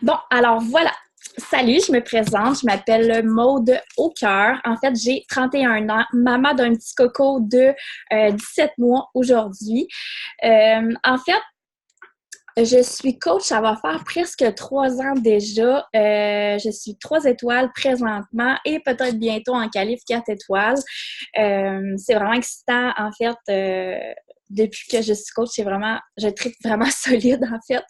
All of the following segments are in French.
Bon, alors voilà. Salut, je me présente. Je m'appelle Maude Aucoeur. En fait, j'ai 31 ans, maman d'un petit coco de 17 mois aujourd'hui. En fait, je suis coach, ça va faire presque 3 ans déjà. Je suis 3 étoiles présentement et peut-être bientôt en qualif 4 étoiles. C'est vraiment excitant, en fait. Depuis que je suis coach, je tripe vraiment solide, en fait.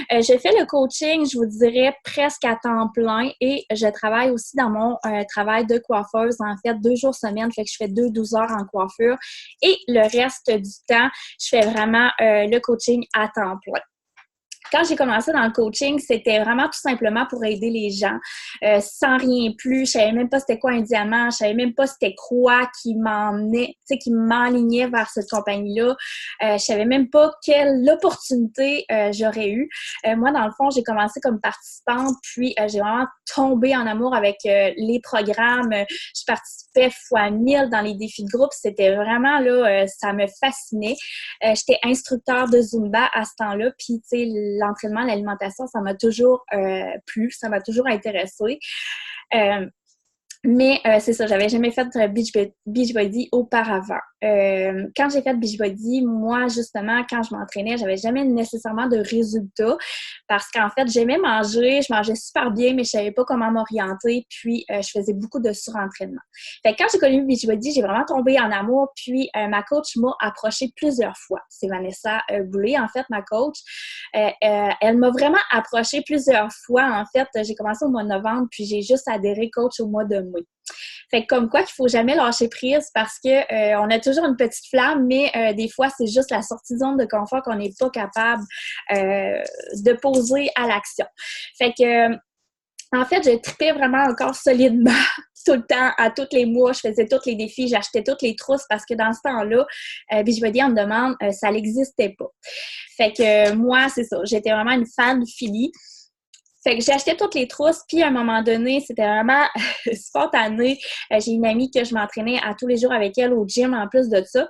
Je fais le coaching, je vous dirais, presque à temps plein et je travaille aussi dans mon travail de coiffeuse, en fait, 2 jours semaine, fait que je fais 12 heures en coiffure et le reste du temps, je fais vraiment le coaching à temps plein. Quand j'ai commencé dans le coaching, c'était vraiment tout simplement pour aider les gens, sans rien plus. Je savais même pas c'était quoi un diamant, je savais même pas c'était quoi qui m'emmenait, tu sais, qui m'enlignait vers cette compagnie-là. Je savais même pas quelle opportunité j'aurais eu. Moi, dans le fond, j'ai commencé comme participante, puis j'ai vraiment tombé en amour avec les programmes. Je participais fois 1000 dans les défis de groupe. C'était vraiment, là, ça me fascinait. J'étais instructeur de Zumba à ce temps-là, puis, tu sais, l'entraînement, l'alimentation, ça m'a toujours plu, ça m'a toujours intéressée. Mais c'est ça, j'avais jamais fait Beachbody auparavant. Quand j'ai fait Beachbody, moi, justement, quand je m'entraînais, j'avais jamais nécessairement de résultats parce qu'en fait, j'aimais manger, je mangeais super bien, mais je savais pas comment m'orienter, puis je faisais beaucoup de surentraînement. Fait que quand j'ai connu Beachbody, j'ai vraiment tombé en amour, puis ma coach m'a approchée plusieurs fois. C'est Vanessa Boulay, en fait, ma coach. Elle m'a vraiment approchée plusieurs fois, en fait. J'ai commencé au mois de novembre, puis j'ai juste adhéré coach au mois de mai. Fait que comme quoi qu'il faut jamais lâcher prise parce que on a toujours une petite flamme, mais des fois, c'est juste la sortie de zone de confort qu'on n'est pas capable de poser à l'action. Fait que en fait, je tripais vraiment encore solidement tout le temps, à tous les mois. Je faisais tous les défis, j'achetais toutes les trousses parce que dans ce temps-là, Beachbody en demande, ça n'existait pas. Fait que moi, c'est ça. J'étais vraiment une fan de Philly. Fait que j'ai acheté toutes les trousses, puis à un moment donné, c'était vraiment spontané. J'ai une amie que je m'entraînais à tous les jours avec elle au gym en plus de ça.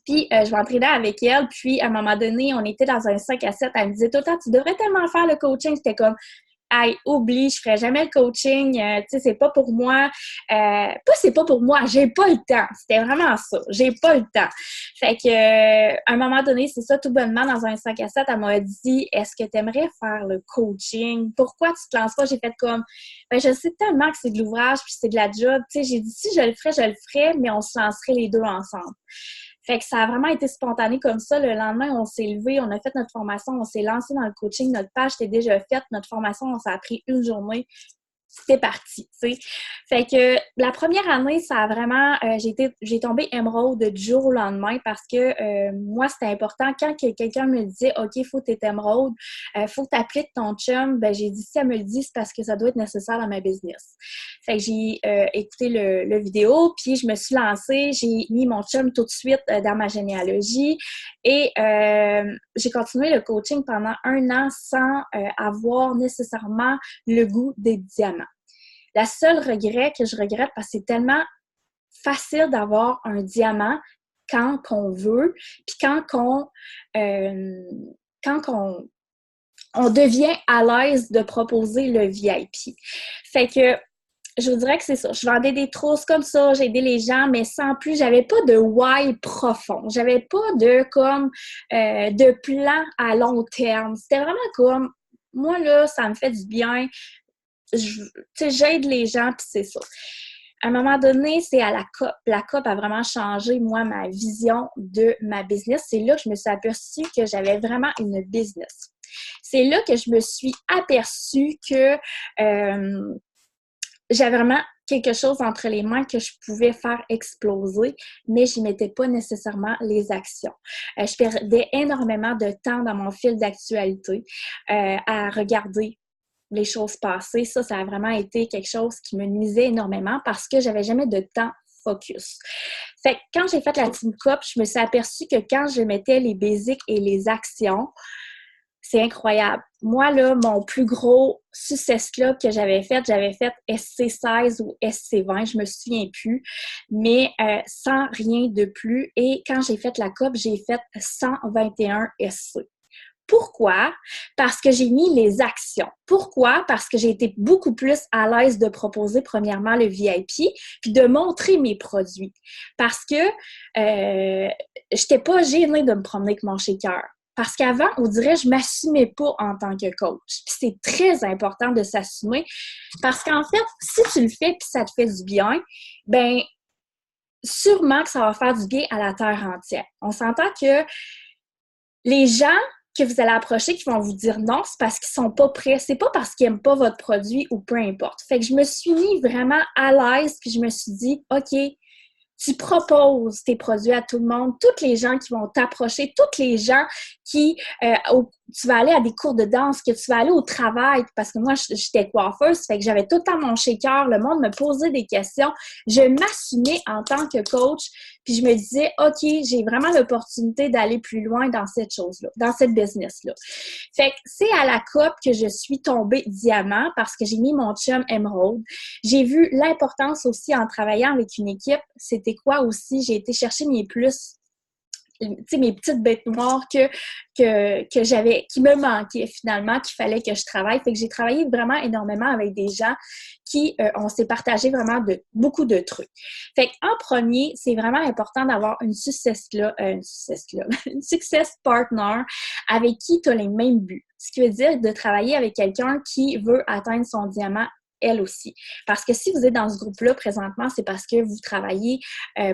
Puis, je m'entraînais avec elle, puis à un moment donné, on était dans un 5 à 7. Elle me disait tout le temps, tu devrais tellement faire le coaching. C'était comme, hey, oublie, je ferai jamais le coaching, tu sais, c'est pas pour moi. Pas c'est pas pour moi, j'ai pas le temps. C'était vraiment ça, j'ai pas le temps. Fait que, à un moment donné, c'est ça, tout bonnement, dans un 5 à 7, elle m'a dit, est-ce que tu aimerais faire le coaching? Pourquoi tu te lances pas? J'ai fait comme, ben, je sais tellement que c'est de l'ouvrage, puis c'est de la job. Tu sais, j'ai dit, si je le ferais, mais on se lancerait les deux ensemble. Fait que ça a vraiment été spontané comme ça. Le lendemain, on s'est levé, on a fait notre formation, on s'est lancé dans le coaching, notre page était déjà faite, notre formation, on s'est pris une journée. C'était parti, tu sais. Fait que la première année, ça a vraiment... j'ai tombé émeraude du jour au lendemain parce que moi, c'était important. Quand quelqu'un me disait « OK, il faut que tu aies émeraude, faut t'appeler ton chum », ben j'ai dit « Si elle me le dit, c'est parce que ça doit être nécessaire dans ma business ». Fait que j'ai écouté le vidéo, puis je me suis lancée. J'ai mis mon chum tout de suite dans ma généalogie et j'ai continué le coaching pendant 1 an sans avoir nécessairement le goût des diamants. La seule regret que je regrette, parce que c'est tellement facile d'avoir un diamant quand on veut, puis quand on devient à l'aise de proposer le VIP. Fait que je vous dirais que c'est ça. Je vendais des trousses comme ça, j'ai aidé les gens, mais sans plus, j'avais pas de why profond. J'avais pas de plan à long terme. C'était vraiment comme, moi là, ça me fait du bien. Tu sais, j'aide les gens, puis c'est ça. À un moment donné, c'est à la COP. La COP a vraiment changé, moi, ma vision de ma business. C'est là que je me suis aperçue que j'avais vraiment une business. C'est là que je me suis aperçue que j'avais vraiment quelque chose entre les mains que je pouvais faire exploser, mais je n'y mettais pas nécessairement les actions. Je perdais énormément de temps dans mon fil d'actualité à regarder les choses passées. Ça a vraiment été quelque chose qui me nuisait énormément parce que j'avais jamais de temps focus. Fait que quand j'ai fait la Team Cup, je me suis aperçue que quand je mettais les basics et les actions, c'est incroyable. Moi, là, mon plus gros success club que j'avais fait SC16 ou SC20, je me souviens plus, mais sans rien de plus. Et quand j'ai fait la COP, j'ai fait 121 SC. Pourquoi? Parce que j'ai mis les actions. Pourquoi? Parce que j'ai été beaucoup plus à l'aise de proposer premièrement le VIP puis de montrer mes produits. Parce que j'étais pas gênée de me promener avec mon shaker. Parce qu'avant, on dirait je m'assumais pas en tant que coach. Puis c'est très important de s'assumer parce qu'en fait, si tu le fais puis ça te fait du bien, ben sûrement que ça va faire du bien à la terre entière. On s'entend que les gens que vous allez approcher qui vont vous dire non, c'est parce qu'ils sont pas prêts. C'est pas parce qu'ils aiment pas votre produit ou peu importe. Fait que je me suis mis vraiment à l'aise puis je me suis dit, OK, tu proposes tes produits à tout le monde, toutes les gens qui vont t'approcher, toutes les gens qui, tu vas aller à des cours de danse, que tu vas aller au travail, parce que moi, j'étais coiffeuse, fait que j'avais tout le temps mon shaker, le monde me posait des questions. Je m'assumais en tant que coach, puis je me disais, OK, j'ai vraiment l'opportunité d'aller plus loin dans cette chose-là, dans cette business-là. Fait que c'est à la COP que je suis tombée diamant parce que j'ai mis mon chum Emerald. J'ai vu l'importance aussi en travaillant avec une équipe. C'était quoi aussi? J'ai été chercher mes plus, tu sais, mes petites bêtes noires que j'avais, qui me manquaient finalement, qu'il fallait que je travaille. Fait que j'ai travaillé vraiment énormément avec des gens qui, on s'est partagé vraiment beaucoup de trucs. Fait qu'en premier, c'est vraiment important d'avoir une success partner avec qui tu as les mêmes buts. Ce qui veut dire de travailler avec quelqu'un qui veut atteindre son diamant elle aussi. Parce que si vous êtes dans ce groupe-là présentement, c'est parce que vous travaillez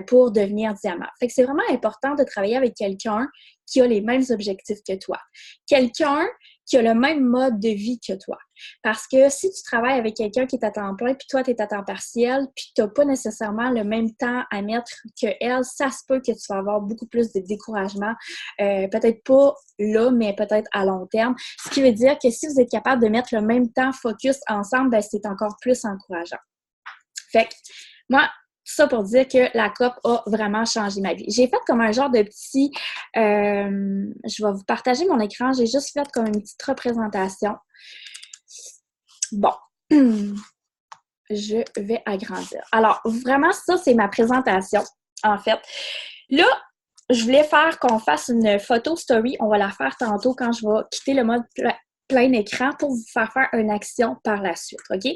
pour devenir diamant. Fait que c'est vraiment important de travailler avec quelqu'un qui a les mêmes objectifs que toi. Quelqu'un qui a le même mode de vie que toi. Parce que si tu travailles avec quelqu'un qui est à temps plein, puis toi, tu es à temps partiel, puis tu n'as pas nécessairement le même temps à mettre qu'elle, ça se peut que tu vas avoir beaucoup plus de découragement. Peut-être pas là, mais peut-être à long terme. Ce qui veut dire que si vous êtes capable de mettre le même temps focus ensemble, ben, c'est encore plus encourageant. Fait que moi, ça pour dire que la COP a vraiment changé ma vie. J'ai fait comme un genre de petit... je vais vous partager mon écran. J'ai juste fait comme une petite représentation. Bon. Je vais agrandir. Alors, vraiment, ça, c'est ma présentation, en fait. Là, je voulais faire qu'on fasse une photo story. On va la faire tantôt quand je vais quitter le mode plein écran pour vous faire une action par la suite, OK?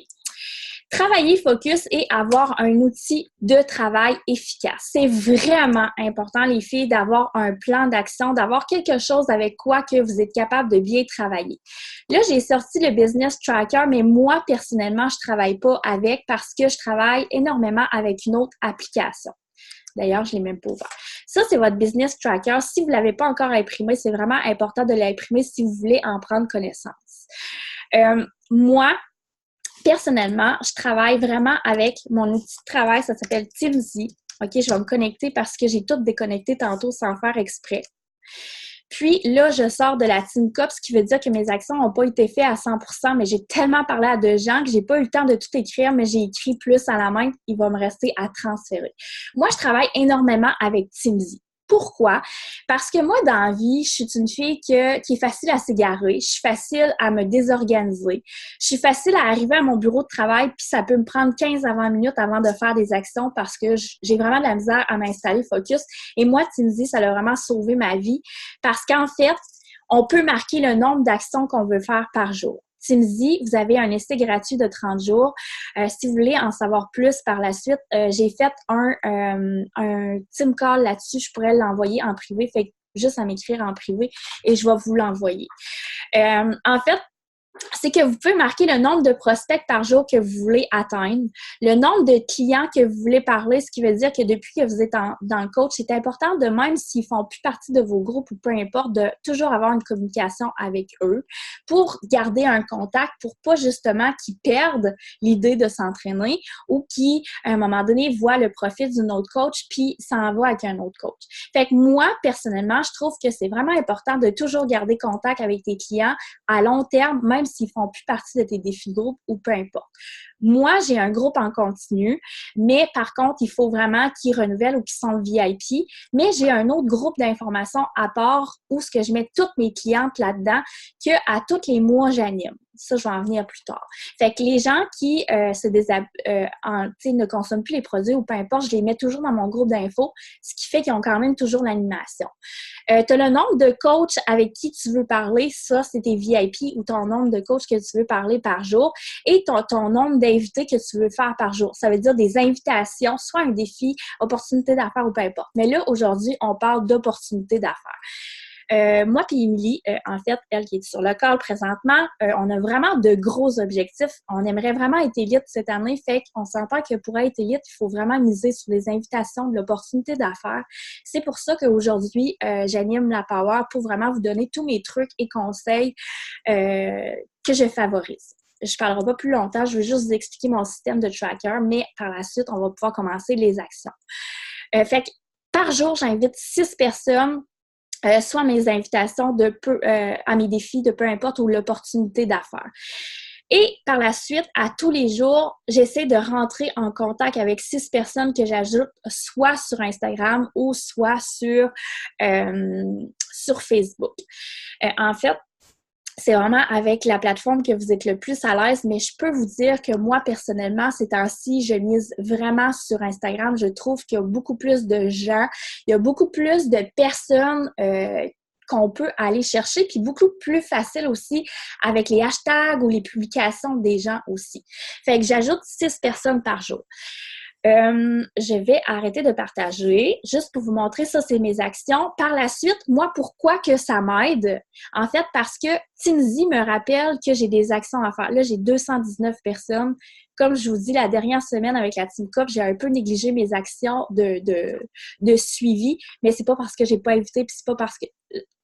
Travailler focus et avoir un outil de travail efficace. C'est vraiment important, les filles, d'avoir un plan d'action, d'avoir quelque chose avec quoi que vous êtes capable de bien travailler. Là, j'ai sorti le Business Tracker, mais moi, personnellement, je ne travaille pas avec parce que je travaille énormément avec une autre application. D'ailleurs, je ne l'ai même pas ouvert. Ça, c'est votre Business Tracker. Si vous ne l'avez pas encore imprimé, c'est vraiment important de l'imprimer si vous voulez en prendre connaissance. Moi, personnellement, je travaille vraiment avec mon outil de travail, ça s'appelle Teamzy. OK, je vais me connecter parce que j'ai tout déconnecté tantôt sans faire exprès. Puis là, je sors de la Team Cup, ce qui veut dire que mes actions n'ont pas été faites à 100%, mais j'ai tellement parlé à de gens que j'ai pas eu le temps de tout écrire, mais j'ai écrit plus à la main. Il va me rester à transférer. Moi, je travaille énormément avec Teamzy. Pourquoi? Parce que moi, dans la vie, je suis une fille qui est facile à s'égarer, je suis facile à me désorganiser, je suis facile à arriver à mon bureau de travail, puis ça peut me prendre 15 à 20 minutes avant de faire des actions parce que j'ai vraiment de la misère à m'installer focus. Et moi, Teamzy, ça a vraiment sauvé ma vie parce qu'en fait, on peut marquer le nombre d'actions qu'on veut faire par jour. Teamzy, vous avez un essai gratuit de 30 jours. Si vous voulez en savoir plus par la suite, j'ai fait un team call là-dessus. Je pourrais l'envoyer en privé. Fait juste à m'écrire en privé et je vais vous l'envoyer. En fait, c'est que vous pouvez marquer le nombre de prospects par jour que vous voulez atteindre, le nombre de clients que vous voulez parler, ce qui veut dire que depuis que vous êtes dans le coach, c'est important de, même s'ils font plus partie de vos groupes ou peu importe, de toujours avoir une communication avec eux pour garder un contact, pour pas justement qu'ils perdent l'idée de s'entraîner ou qui, à un moment donné, voient le profit d'une autre coach puis s'en va avec un autre coach. Fait que moi, personnellement, je trouve que c'est vraiment important de toujours garder contact avec tes clients à long terme, même s'ils font plus partie de tes défis de groupe ou peu importe. Moi, j'ai un groupe en continu, mais par contre, il faut vraiment qu'ils renouvellent ou qu'ils sont VIP. Mais j'ai un autre groupe d'informations à part où ce que je mets toutes mes clientes là-dedans que à tous les mois, j'anime. Ça, je vais en venir plus tard. Fait que les gens qui ne consomment plus les produits ou peu importe, je les mets toujours dans mon groupe d'infos, ce qui fait qu'ils ont quand même toujours l'animation. Tu as le nombre de coachs avec qui tu veux parler, ça, c'est tes VIP ou ton nombre de coachs que tu veux parler par jour et ton nombre d'invités que tu veux faire par jour. Ça veut dire des invitations, soit un défi, opportunité d'affaires ou peu importe. Mais là, aujourd'hui, on parle d'opportunités d'affaires. Moi puis Émilie, en fait, elle qui est sur le call présentement, on a vraiment de gros objectifs. On aimerait vraiment être élite cette année, fait qu'on s'entend que pour être élite, il faut vraiment miser sur les invitations, de l'opportunité d'affaires. C'est pour ça qu'aujourd'hui, j'anime la Power pour vraiment vous donner tous mes trucs et conseils que je favorise. Je ne parlerai pas plus longtemps, je vais juste vous expliquer mon système de tracker, mais par la suite, on va pouvoir commencer les actions. Fait que par jour, j'invite 6 personnes soit mes invitations à mes défis de peu importe ou l'opportunité d'affaires. Et par la suite, à tous les jours, j'essaie de rentrer en contact avec 6 personnes que j'ajoute soit sur Instagram ou soit sur Facebook. En fait, c'est vraiment avec la plateforme que vous êtes le plus à l'aise, mais je peux vous dire que moi, personnellement, ces temps-ci, je mise vraiment sur Instagram. Je trouve qu'il y a beaucoup plus de gens, il y a beaucoup plus de personnes qu'on peut aller chercher, puis beaucoup plus facile aussi avec les hashtags ou les publications des gens aussi. Fait que j'ajoute 6 personnes par jour. Je vais arrêter de partager, juste pour vous montrer, ça, c'est mes actions. Par la suite, moi, pourquoi que ça m'aide? En fait, parce que Timzy me rappelle que j'ai des actions à faire. Là, j'ai 219 personnes. Comme je vous dis, la dernière semaine avec la Team Cup, j'ai un peu négligé mes actions de suivi, mais c'est pas parce que j'ai pas invité, puis c'est pas parce que...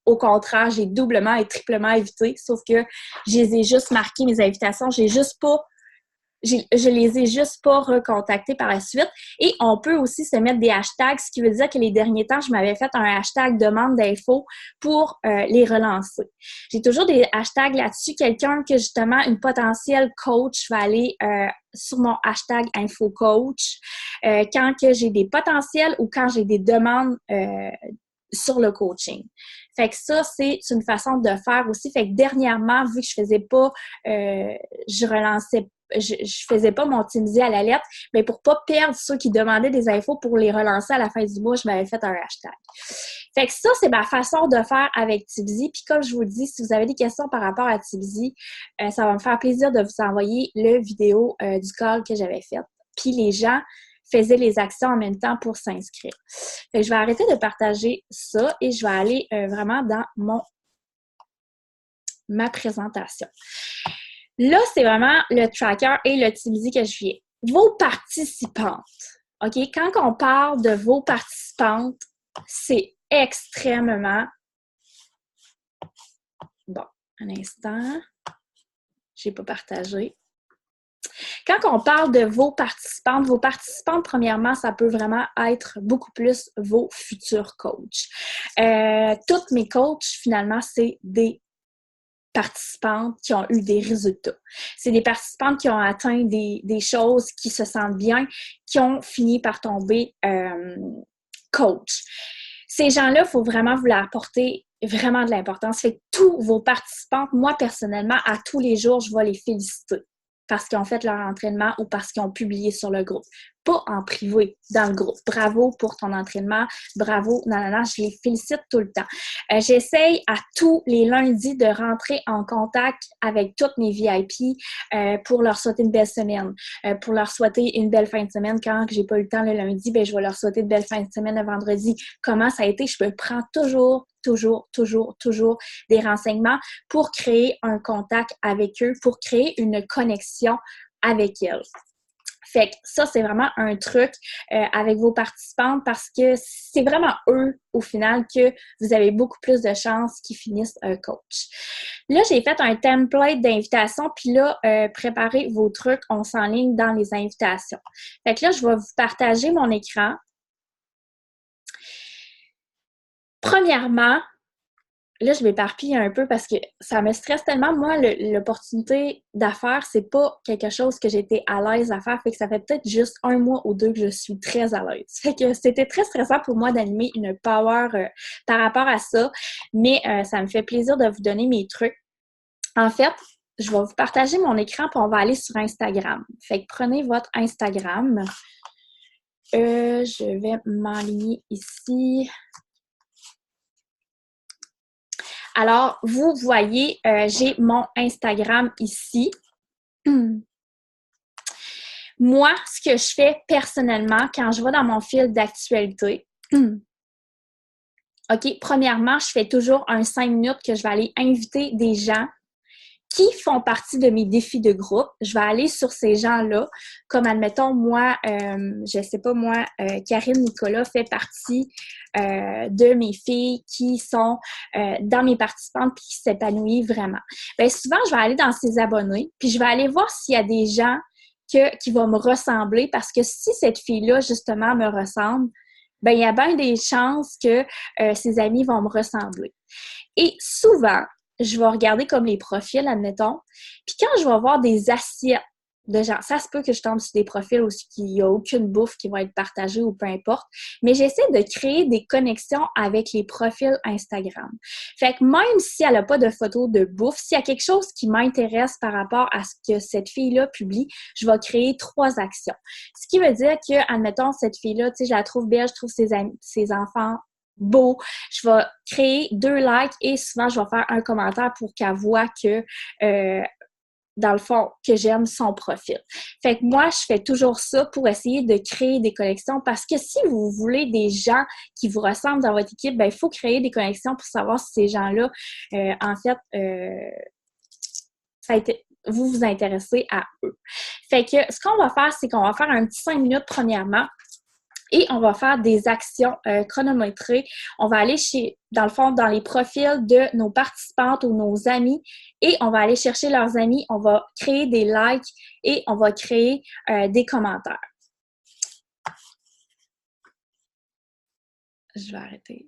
Au contraire, j'ai doublement et triplement invité, sauf que je les ai juste marquées, mes invitations. Je les ai juste pas recontactés par la suite. Et on peut aussi se mettre des hashtags, ce qui veut dire que les derniers temps, je m'avais fait un hashtag demande d'infos pour les relancer. J'ai toujours des hashtags là-dessus. Quelqu'un que justement, une potentielle coach va aller sur mon hashtag InfoCoach quand que j'ai des potentiels ou quand j'ai des demandes sur le coaching. Fait que ça, c'est une façon de faire aussi. Fait que dernièrement, vu que je faisais pas, je faisais pas mon Timzy à la lettre, mais pour pas perdre ceux qui demandaient des infos pour les relancer à la fin du mois, je m'avais fait un hashtag. Fait que ça, c'est ma façon de faire avec Timzy. Puis comme je vous le dis, si vous avez des questions par rapport à Timzy, ça va me faire plaisir de vous envoyer le vidéo du call que j'avais fait. Puis les gens faisaient les actions en même temps pour s'inscrire. Fait que je vais arrêter de partager ça et je vais aller vraiment dans ma présentation. Là, c'est vraiment le tracker et le Timzy que je viens. Vos participantes, OK? Quand on parle de vos participantes, c'est extrêmement... Bon, un instant. Je n'ai pas partagé. Quand on parle de vos participantes, premièrement, ça peut vraiment être beaucoup plus vos futurs coachs. Toutes mes coachs, finalement, c'est des participantes qui ont eu des résultats. C'est des participantes qui ont atteint des choses, qui se sentent bien, qui ont fini par tomber coach. Ces gens-là, il faut vraiment vous leur apporter vraiment de l'importance. Fait que tous vos participantes, moi, personnellement, à tous les jours, je vais les féliciter parce qu'ils ont fait leur entraînement ou parce qu'ils ont publié sur le groupe. Pas en privé, dans le groupe. Bravo pour ton entraînement, bravo, nanana, je les félicite tout le temps. J'essaye à tous les lundis de rentrer en contact avec toutes mes VIP pour leur souhaiter une belle semaine, pour leur souhaiter une belle fin de semaine. Quand j'ai pas eu le temps le lundi, ben je vais leur souhaiter une belle fin de semaine le vendredi. Comment ça a été? Je me prends toujours des renseignements pour créer un contact avec eux, pour créer une connexion avec elles. Fait que ça, c'est vraiment un truc avec vos participantes parce que c'est vraiment eux, au final, que vous avez beaucoup plus de chances qu'ils finissent un coach. Là, j'ai fait un template d'invitation, puis là, préparez vos trucs, on s'enligne dans les invitations. Fait que là, je vais vous partager mon écran. Premièrement, là, je m'éparpille un peu parce que ça me stresse tellement. Moi, l'opportunité d'affaires, c'est pas quelque chose que j'étais à l'aise à faire. Fait que ça fait peut-être juste 1 mois ou 2 que je suis très à l'aise. Fait que c'était très stressant pour moi d'animer une power par rapport à ça. Mais ça me fait plaisir de vous donner mes trucs. En fait, je vais vous partager mon écran puis on va aller sur Instagram. Fait que prenez votre Instagram. Je vais m'aligner ici. Alors, vous voyez, j'ai mon Instagram ici. Moi, ce que je fais personnellement quand je vais dans mon fil d'actualité, OK, premièrement, je fais toujours un 5 minutes que je vais aller inviter des gens qui font partie de mes défis de groupe. Je vais aller sur ces gens-là, comme admettons, moi, je sais pas, moi, Karine Nicolas fait partie de mes filles qui sont dans mes participantes puis qui s'épanouissent vraiment. Bien, souvent, je vais aller dans ses abonnés, puis je vais aller voir s'il y a des gens qui vont me ressembler, parce que si cette fille-là, justement, me ressemble, ben il y a bien des chances que ses amis vont me ressembler. Et souvent, je vais regarder comme les profils, admettons, puis quand je vais voir des assiettes de gens, ça se peut que je tombe sur des profils aussi qu'il n'y a aucune bouffe qui va être partagée ou peu importe, mais j'essaie de créer des connexions avec les profils Instagram. Fait que même si elle n'a pas de photos de bouffe, s'il y a quelque chose qui m'intéresse par rapport à ce que cette fille-là publie, je vais créer 3 actions. Ce qui veut dire que, admettons, cette fille-là, tu sais, je la trouve belle, je trouve ses enfants beau, je vais créer 2 likes et souvent, je vais faire un commentaire pour qu'elle voit que, dans le fond, que j'aime son profil. Fait que moi, je fais toujours ça pour essayer de créer des connexions, parce que si vous voulez des gens qui vous ressemblent dans votre équipe, ben il faut créer des connexions pour savoir si ces gens-là, en fait, vous vous intéressez à eux. Fait que ce qu'on va faire, c'est qu'on va faire un petit 5 minutes premièrement. Et on va faire des actions chronométrées. On va aller dans le fond, dans les profils de nos participantes ou nos amis et on va aller chercher leurs amis. On va créer des likes et on va créer des commentaires. Je vais arrêter.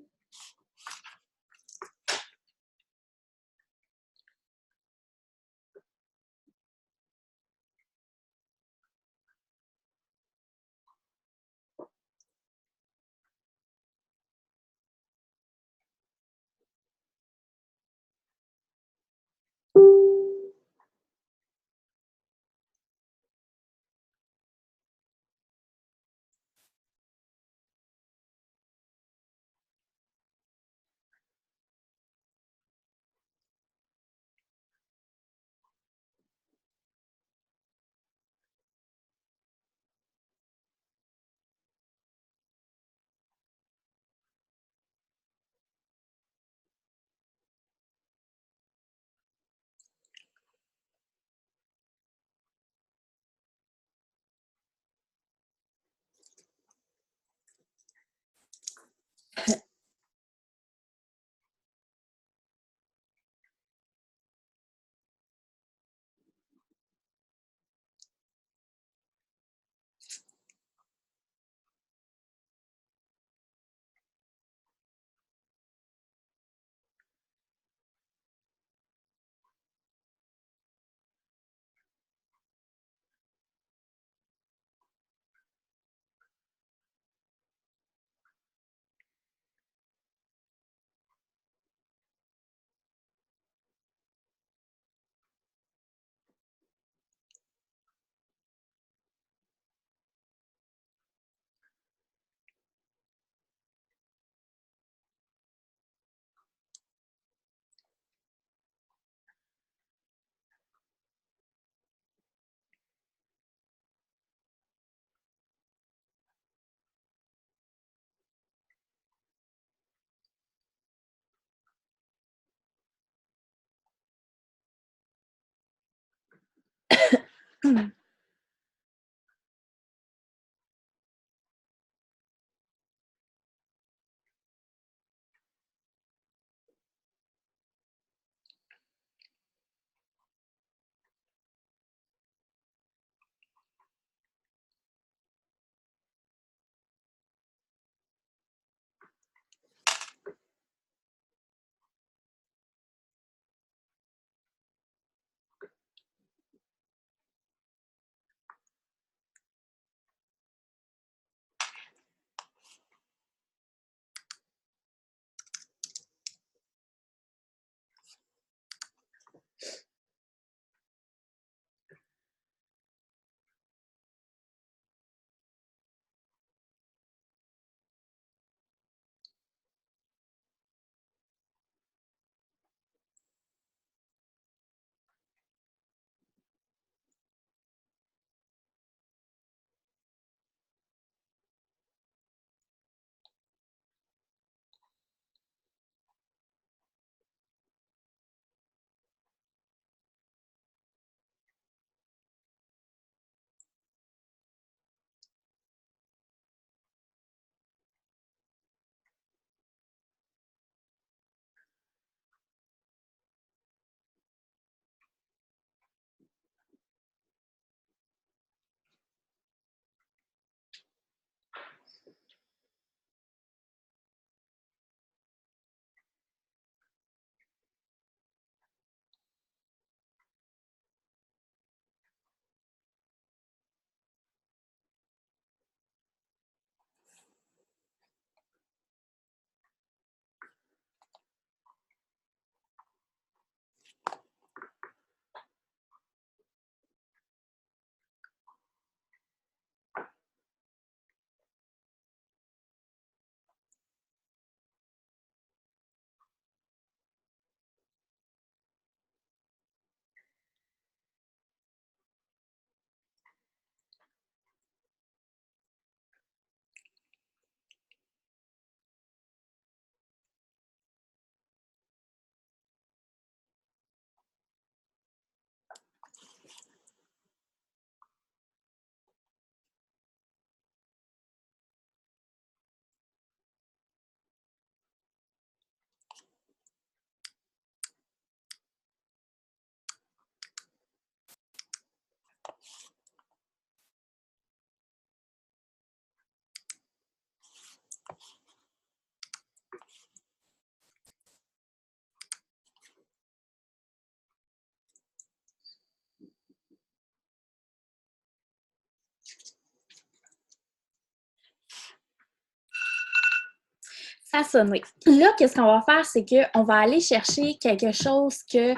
Ça a sonné. Là, qu'est-ce qu'on va faire, c'est qu'on va aller chercher quelque chose que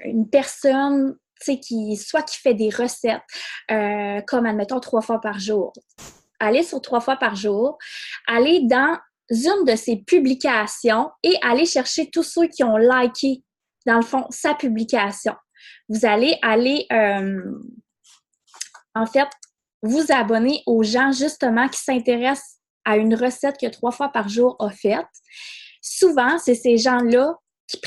une personne, tu sais, soit qui fait des recettes, comme, admettons, 3 fois par jour. Aller sur 3 fois par jour, aller dans une de ses publications et aller chercher tous ceux qui ont liké, dans le fond, sa publication. Vous allez aller, en fait, vous abonner aux gens, justement, qui s'intéressent à une recette que 3 fois par jour a faite. Souvent, c'est ces gens-là qui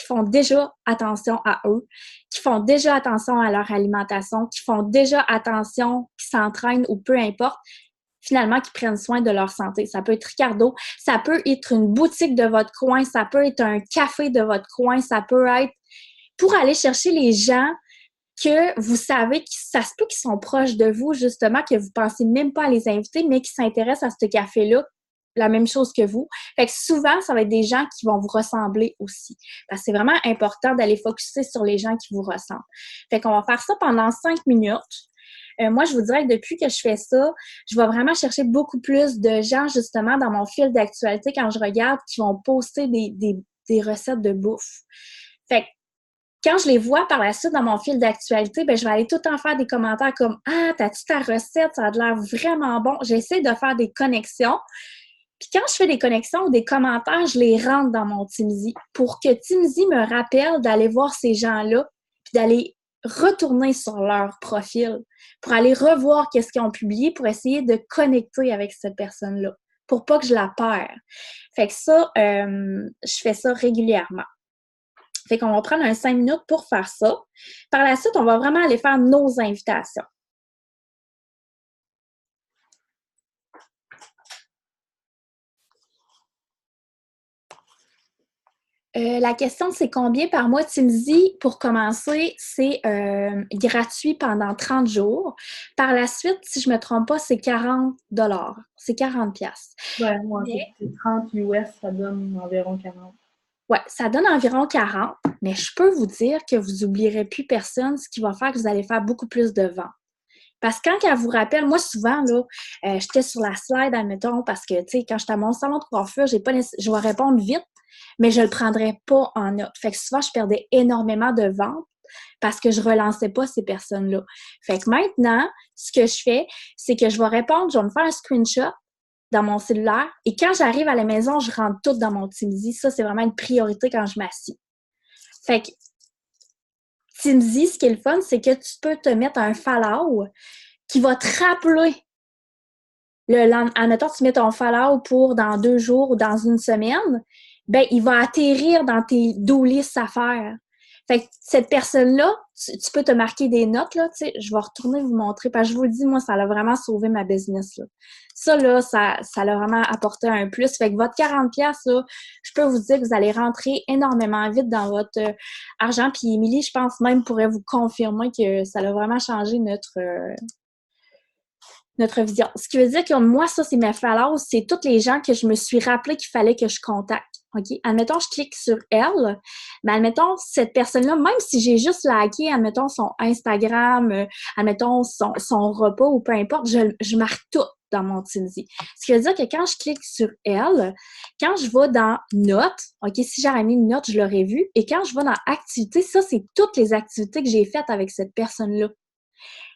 font déjà attention à eux, qui font déjà attention à leur alimentation, qui font déjà attention, qui s'entraînent ou peu importe, finalement, qui prennent soin de leur santé. Ça peut être Ricardo, ça peut être une boutique de votre coin, ça peut être un café de votre coin, ça peut être pour aller chercher les gens que vous savez que ça se peut qu'ils sont proches de vous, justement, que vous pensez même pas à les inviter, mais qui s'intéressent à ce café-là, la même chose que vous. Fait que souvent, ça va être des gens qui vont vous ressembler aussi. Parce que c'est vraiment important d'aller focusser sur les gens qui vous ressemblent. Fait qu'on va faire ça pendant 5 minutes. Moi, je vous dirais que depuis que je fais ça, je vais vraiment chercher beaucoup plus de gens, justement, dans mon fil d'actualité, quand je regarde, qui vont poster des recettes de bouffe. Fait que quand je les vois par la suite dans mon fil d'actualité, ben, je vais aller tout le temps faire des commentaires comme Ah, t'as-tu ta recette? Ça a l'air vraiment bon. J'essaie de faire des connexions. Puis quand je fais des connexions ou des commentaires, je les rentre dans mon Timzy pour que Timzy me rappelle d'aller voir ces gens-là puis d'aller retourner sur leur profil pour aller revoir qu'est-ce qu'ils ont publié pour essayer de connecter avec cette personne-là pour pas que je la perds. Fait que ça, je fais ça régulièrement. Fait qu'on va prendre un 5 minutes pour faire ça. Par la suite, on va vraiment aller faire nos invitations. La question, c'est combien par mois? Tu me dis, pour commencer, c'est gratuit pendant 30 jours. Par la suite, si je ne me trompe pas, c'est 40 $. C'est 40 piastres. Ouais, moi, c'est 30 US, ça donne environ 40. Ouais, ça donne environ 40, mais je peux vous dire que vous n'oublierez plus personne, ce qui va faire que vous allez faire beaucoup plus de ventes. Parce que quand elle vous rappelle, moi, souvent, là, j'étais sur la slide, admettons, parce que, tu sais, quand j'étais à mon salon de coiffure, je vais répondre vite, mais je le prendrais pas en note. Fait que souvent, je perdais énormément de ventes parce que je relançais pas ces personnes-là. Fait que maintenant, ce que je fais, c'est que je vais répondre, je vais me faire un screenshot dans mon cellulaire et quand j'arrive à la maison, je rentre tout dans mon Teamsy. Ça, c'est vraiment une priorité quand je m'assieds. Fait que Teamsy, ce qui est le fun, c'est que tu peux te mettre un follow qui va te rappeler le lendemain. Admettons, tu mets ton follow pour dans 2 jours ou dans une semaine, ben il va atterrir dans tes do list à faire. Fait que cette personne-là, tu peux te marquer des notes, là, tu sais, je vais retourner vous montrer, parce que je vous le dis, moi, ça a vraiment sauvé ma business, là. Ça, là, ça l'a vraiment apporté un plus. Fait que votre 40$, là, je peux vous dire que vous allez rentrer énormément vite dans votre argent. Puis Émilie, je pense même, pourrait vous confirmer que ça a vraiment changé notre vision. Ce qui veut dire que moi, ça, c'est mes follows, c'est toutes les gens que je me suis rappelé qu'il fallait que je contacte. OK? Admettons, je clique sur elle, mais admettons, cette personne-là, même si j'ai juste liké, admettons, son Instagram, admettons, son repas ou peu importe, je marque tout dans mon Tinsy. Ce qui veut dire que quand je clique sur elle, quand je vais dans notes, OK, si j'aurais mis une note, je l'aurais vu, et quand je vais dans activités, ça, c'est toutes les activités que j'ai faites avec cette personne-là.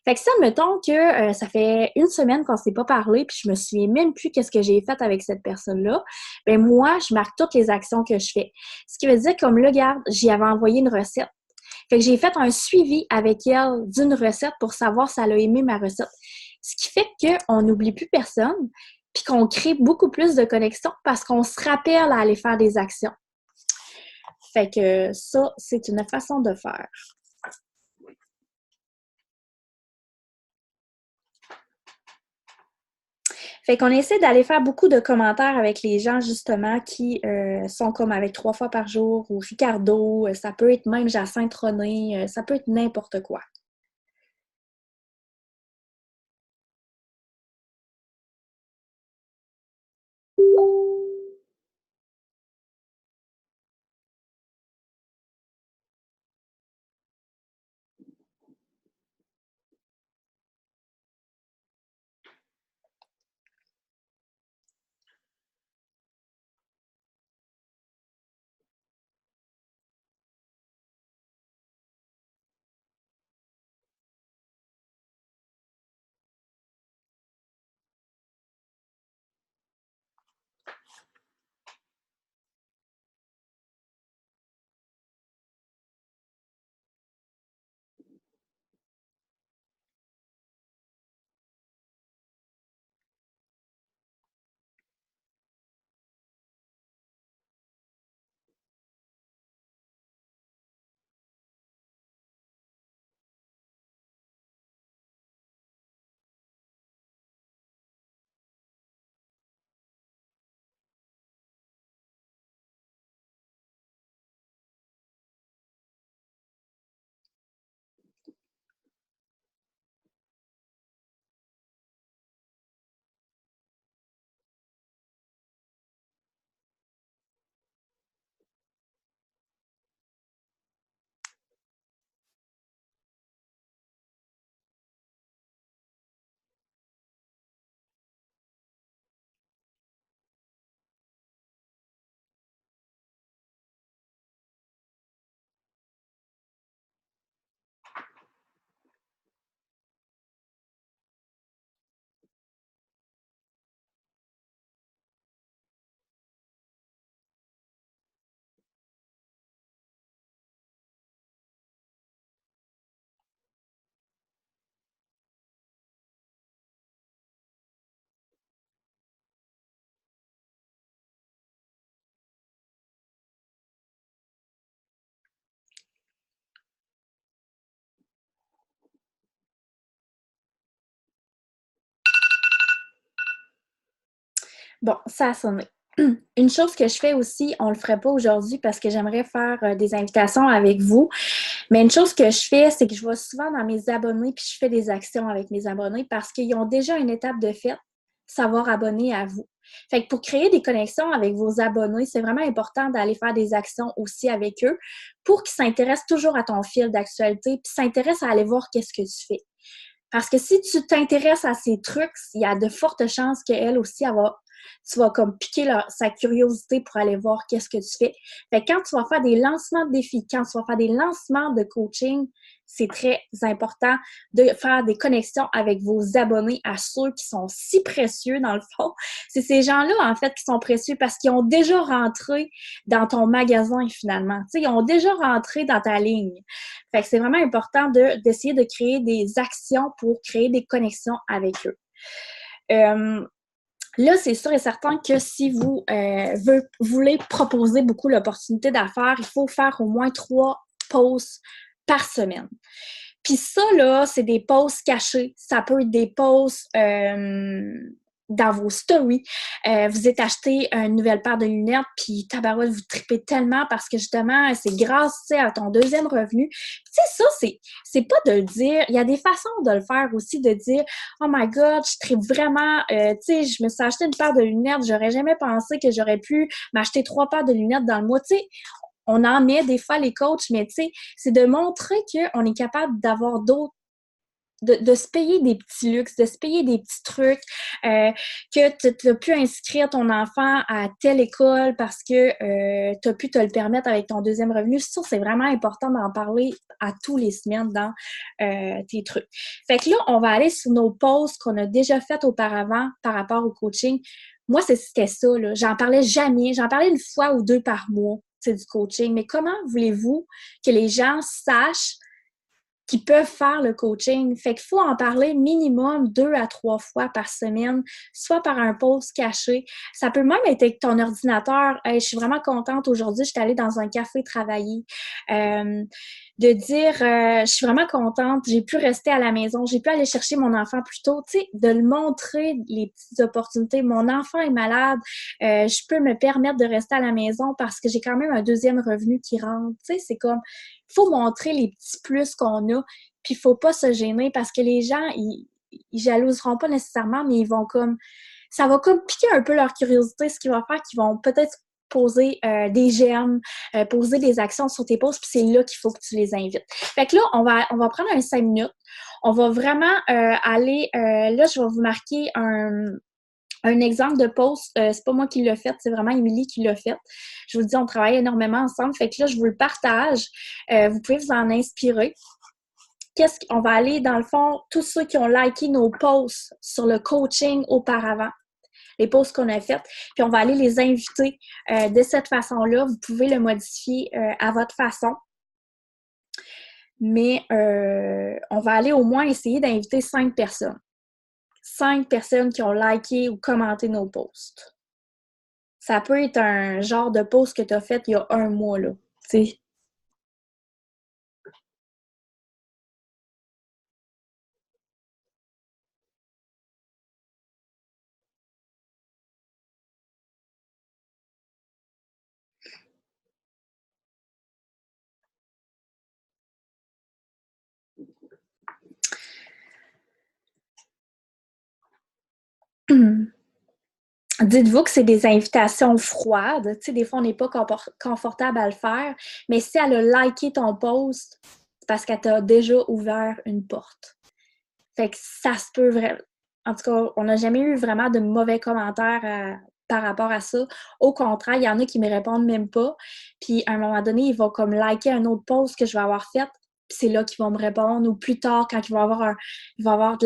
Fait que ça, mettons que ça fait une semaine qu'on ne s'est pas parlé, puis je me souviens même plus qu'est-ce que j'ai fait avec cette personne-là. Ben moi, je marque toutes les actions que je fais. Ce qui veut dire, comme là, regarde, j'y avais envoyé une recette. Fait que j'ai fait un suivi avec elle d'une recette pour savoir si elle a aimé ma recette. Ce qui fait qu'on n'oublie plus personne, puis qu'on crée beaucoup plus de connexions parce qu'on se rappelle à aller faire des actions. Fait que ça, c'est une façon de faire. Fait qu'on essaie d'aller faire beaucoup de commentaires avec les gens, justement, qui sont comme avec 3 fois par jour, ou Ricardo, ça peut être même Jacinthe René, ça peut être n'importe quoi. Bon, ça a sonné. Une chose que je fais aussi, on le ferait pas aujourd'hui parce que j'aimerais faire des invitations avec vous. Mais une chose que je fais, c'est que je vais souvent dans mes abonnés puis je fais des actions avec mes abonnés parce qu'ils ont déjà une étape de fait, savoir abonner à vous. Fait que pour créer des connexions avec vos abonnés, c'est vraiment important d'aller faire des actions aussi avec eux pour qu'ils s'intéressent toujours à ton fil d'actualité puis s'intéressent à aller voir qu'est-ce que tu fais. Parce que si tu t'intéresses à ces trucs, il y a de fortes chances qu'elle aussi, tu vas comme piquer sa curiosité pour aller voir qu'est-ce que tu fais. Fait que quand tu vas faire des lancements de défis, quand tu vas faire des lancements de coaching, c'est très important de faire des connexions avec vos abonnés à ceux qui sont si précieux dans le fond. C'est ces gens-là, en fait, qui sont précieux parce qu'ils ont déjà rentré dans ton magasin finalement. Tu sais, ils ont déjà rentré dans ta ligne. Fait que c'est vraiment important d'essayer de créer des actions pour créer des connexions avec eux. Là, c'est sûr et certain que si vous voulez proposer beaucoup l'opportunité d'affaires, il faut faire au moins 3 posts par semaine. Puis ça, là, c'est des posts cachés. Ça peut être des posts dans vos stories. Vous êtes acheté une nouvelle paire de lunettes, puis tabarouette, vous tripez tellement parce que justement, c'est grâce à ton deuxième revenu. Tu sais, ça, c'est pas de le dire. Il y a des façons de le faire aussi, de dire oh my God, je tripe vraiment. Tu sais, je me suis acheté une paire de lunettes. J'aurais jamais pensé que j'aurais pu m'acheter 3 paires de lunettes dans le mois. Tu sais, on en met des fois les coachs, mais tu sais, c'est de montrer qu'on est capable d'avoir d'autres de se payer des petits luxes, de se payer des petits trucs, que tu as pu inscrire ton enfant à telle école parce que tu as pu te le permettre avec ton deuxième revenu. Ça, c'est vraiment important d'en parler à tous les semaines dans tes trucs. Fait que là, on va aller sur nos posts qu'on a déjà faites auparavant par rapport au coaching. Moi, c'était ça, là. J'en parlais jamais. J'en parlais une fois ou deux par mois, c'est du coaching. Mais comment voulez-vous que les gens sachent qui peuvent faire le coaching? Fait qu'il faut en parler minimum 2 à 3 fois par semaine, soit par un post caché. Ça peut même être avec ton ordinateur. Hey, je suis vraiment contente aujourd'hui, je suis allée dans un café travailler. De dire, je suis vraiment contente, j'ai pu rester à la maison, j'ai pu aller chercher mon enfant plus tôt, tu sais, de le montrer, les petites opportunités. Mon enfant est malade, je peux me permettre de rester à la maison parce que j'ai quand même un deuxième revenu qui rentre. Tu sais, c'est comme, il faut montrer les petits plus qu'on a, puis il faut pas se gêner parce que les gens, ils jalouseront pas nécessairement, mais ils vont comme, ça va comme piquer un peu leur curiosité, ce qui va faire qu'ils vont peut-être poser des j'aime, poser des actions sur tes posts, puis c'est là qu'il faut que tu les invites. Fait que là, on va prendre un 5 minutes. On va vraiment aller, là, je vais vous marquer un exemple de post, c'est pas moi qui l'ai fait, c'est vraiment Émilie qui l'a fait. Je vous dis, on travaille énormément ensemble, fait que là, je vous le partage. Vous pouvez vous en inspirer. Qu'est-ce qu'on va aller, dans le fond, tous ceux qui ont liké nos posts sur le coaching auparavant, les posts qu'on a faits, puis on va aller les inviter de cette façon-là. Vous pouvez le modifier à votre façon, mais on va aller au moins essayer d'inviter 5 personnes. 5 personnes qui ont liké ou commenté nos posts. Ça peut être un genre de post que tu as fait il y a un mois, là. Tu sais. Dites-vous que c'est des invitations froides. Tu sais, des fois, on n'est pas confortable à le faire, mais si elle a liké ton post, c'est parce qu'elle t'a déjà ouvert une porte. Fait que ça se peut vraiment. En tout cas, on n'a jamais eu vraiment de mauvais commentaires par rapport à ça. Au contraire, il y en a qui me répondent même pas. Puis à un moment donné, ils vont comme liker un autre post que je vais avoir fait. Puis c'est là qu'ils vont me répondre. Ou plus tard, quand ils vont avoir de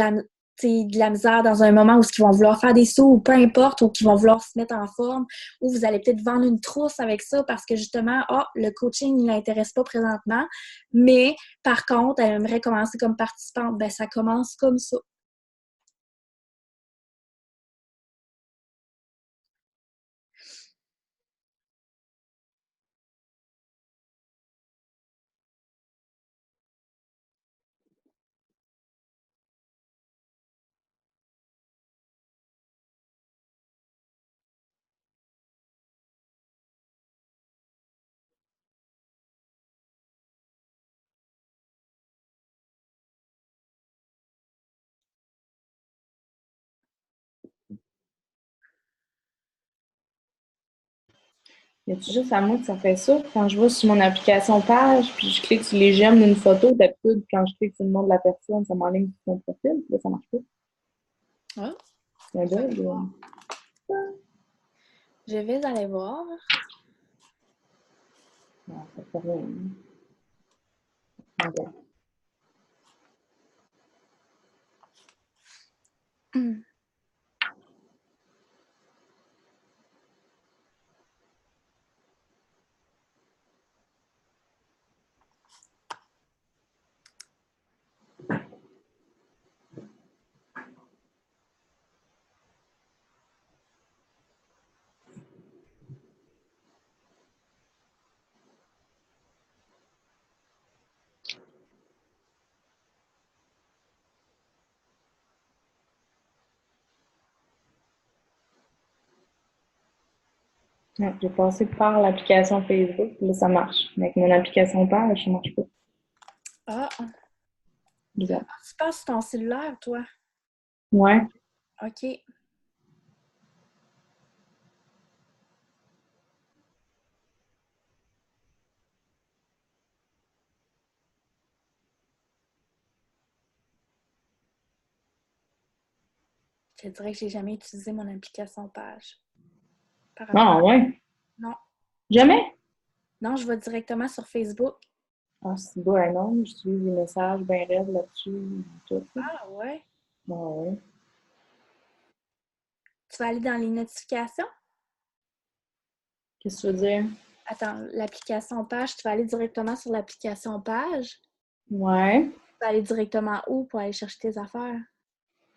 la misère dans un moment où ils vont vouloir faire des sous ou peu importe, ou qu'ils vont vouloir se mettre en forme, ou vous allez peut-être vendre une trousse avec ça parce que justement, le coaching, il ne l'intéresse pas présentement, mais par contre, elle aimerait commencer comme participante. Ben, ça commence comme ça. Y a-tu juste à moi que ça fait ça? Quand je vais sur mon application page, puis je clique sur les j'aime d'une photo, d'habitude, quand je clique sur le nom de la personne, ça m'enligne sur son profil, puis là, ça marche pas. Ah, C'est un je vais aller bug. voir. Je vais aller voir. Non, ça fait rien. Ok. Ouais, j'ai passé par l'application Facebook, puis là, ça marche. Mais avec mon application page, ça marche pas. Ah, Bizarre. tu passes sur ton cellulaire, toi? Ouais. OK. Je te dirais que j'ai jamais utilisé mon application page par rapport. Ah, ouais. Non. Jamais? Non, je vais directement sur Facebook. Ah, c'est beau, un nom. J'utilise des messages bien raides là-dessus. Tout ça. Ah ouais. Ah, ouais. Tu vas aller dans les notifications. Qu'est-ce que tu veux dire? Attends, l'application page, tu vas aller directement sur l'application page. Ouais. Tu vas aller directement où pour aller chercher tes affaires?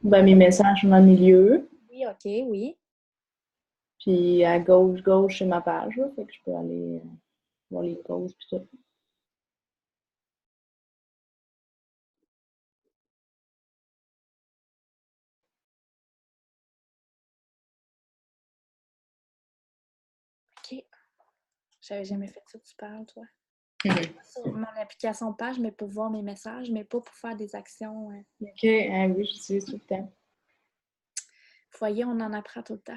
Ben, mes messages sont dans le milieu. Oui, OK, oui. Puis à gauche, gauche, c'est ma page. Là, fait que je peux aller voir les pauses puis tout. OK. J'avais jamais fait ça, tu parles, toi. Mhm. Sur mon application page, mais pour voir mes messages, mais pas pour faire des actions. OK. Ah oui, j'utilise tout le temps. Vous voyez, on en apprend tout le temps.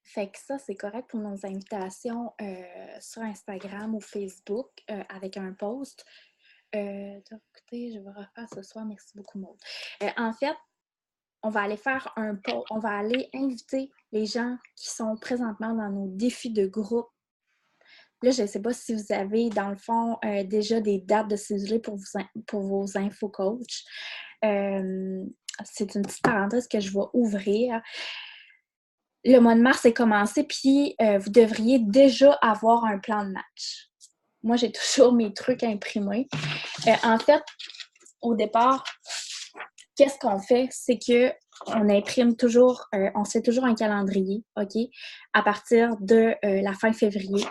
Fait que ça, c'est correct pour nos invitations sur Instagram ou Facebook avec un post. Écoutez, je vais refaire ce soir. Merci beaucoup, Maud. En fait, on va aller faire on va aller inviter les gens qui sont présentement dans nos défis de groupe. Là, je ne sais pas si vous avez, dans le fond, déjà des dates de cédulés pour vos infocoachs. C'est une petite parenthèse que je vais ouvrir. Le mois de mars est commencé, puis vous devriez déjà avoir un plan de match. Moi, j'ai toujours mes trucs imprimés. En fait, au départ, qu'est-ce qu'on fait? C'est qu'on imprime toujours, on se fait toujours un calendrier, OK, à partir de la fin février.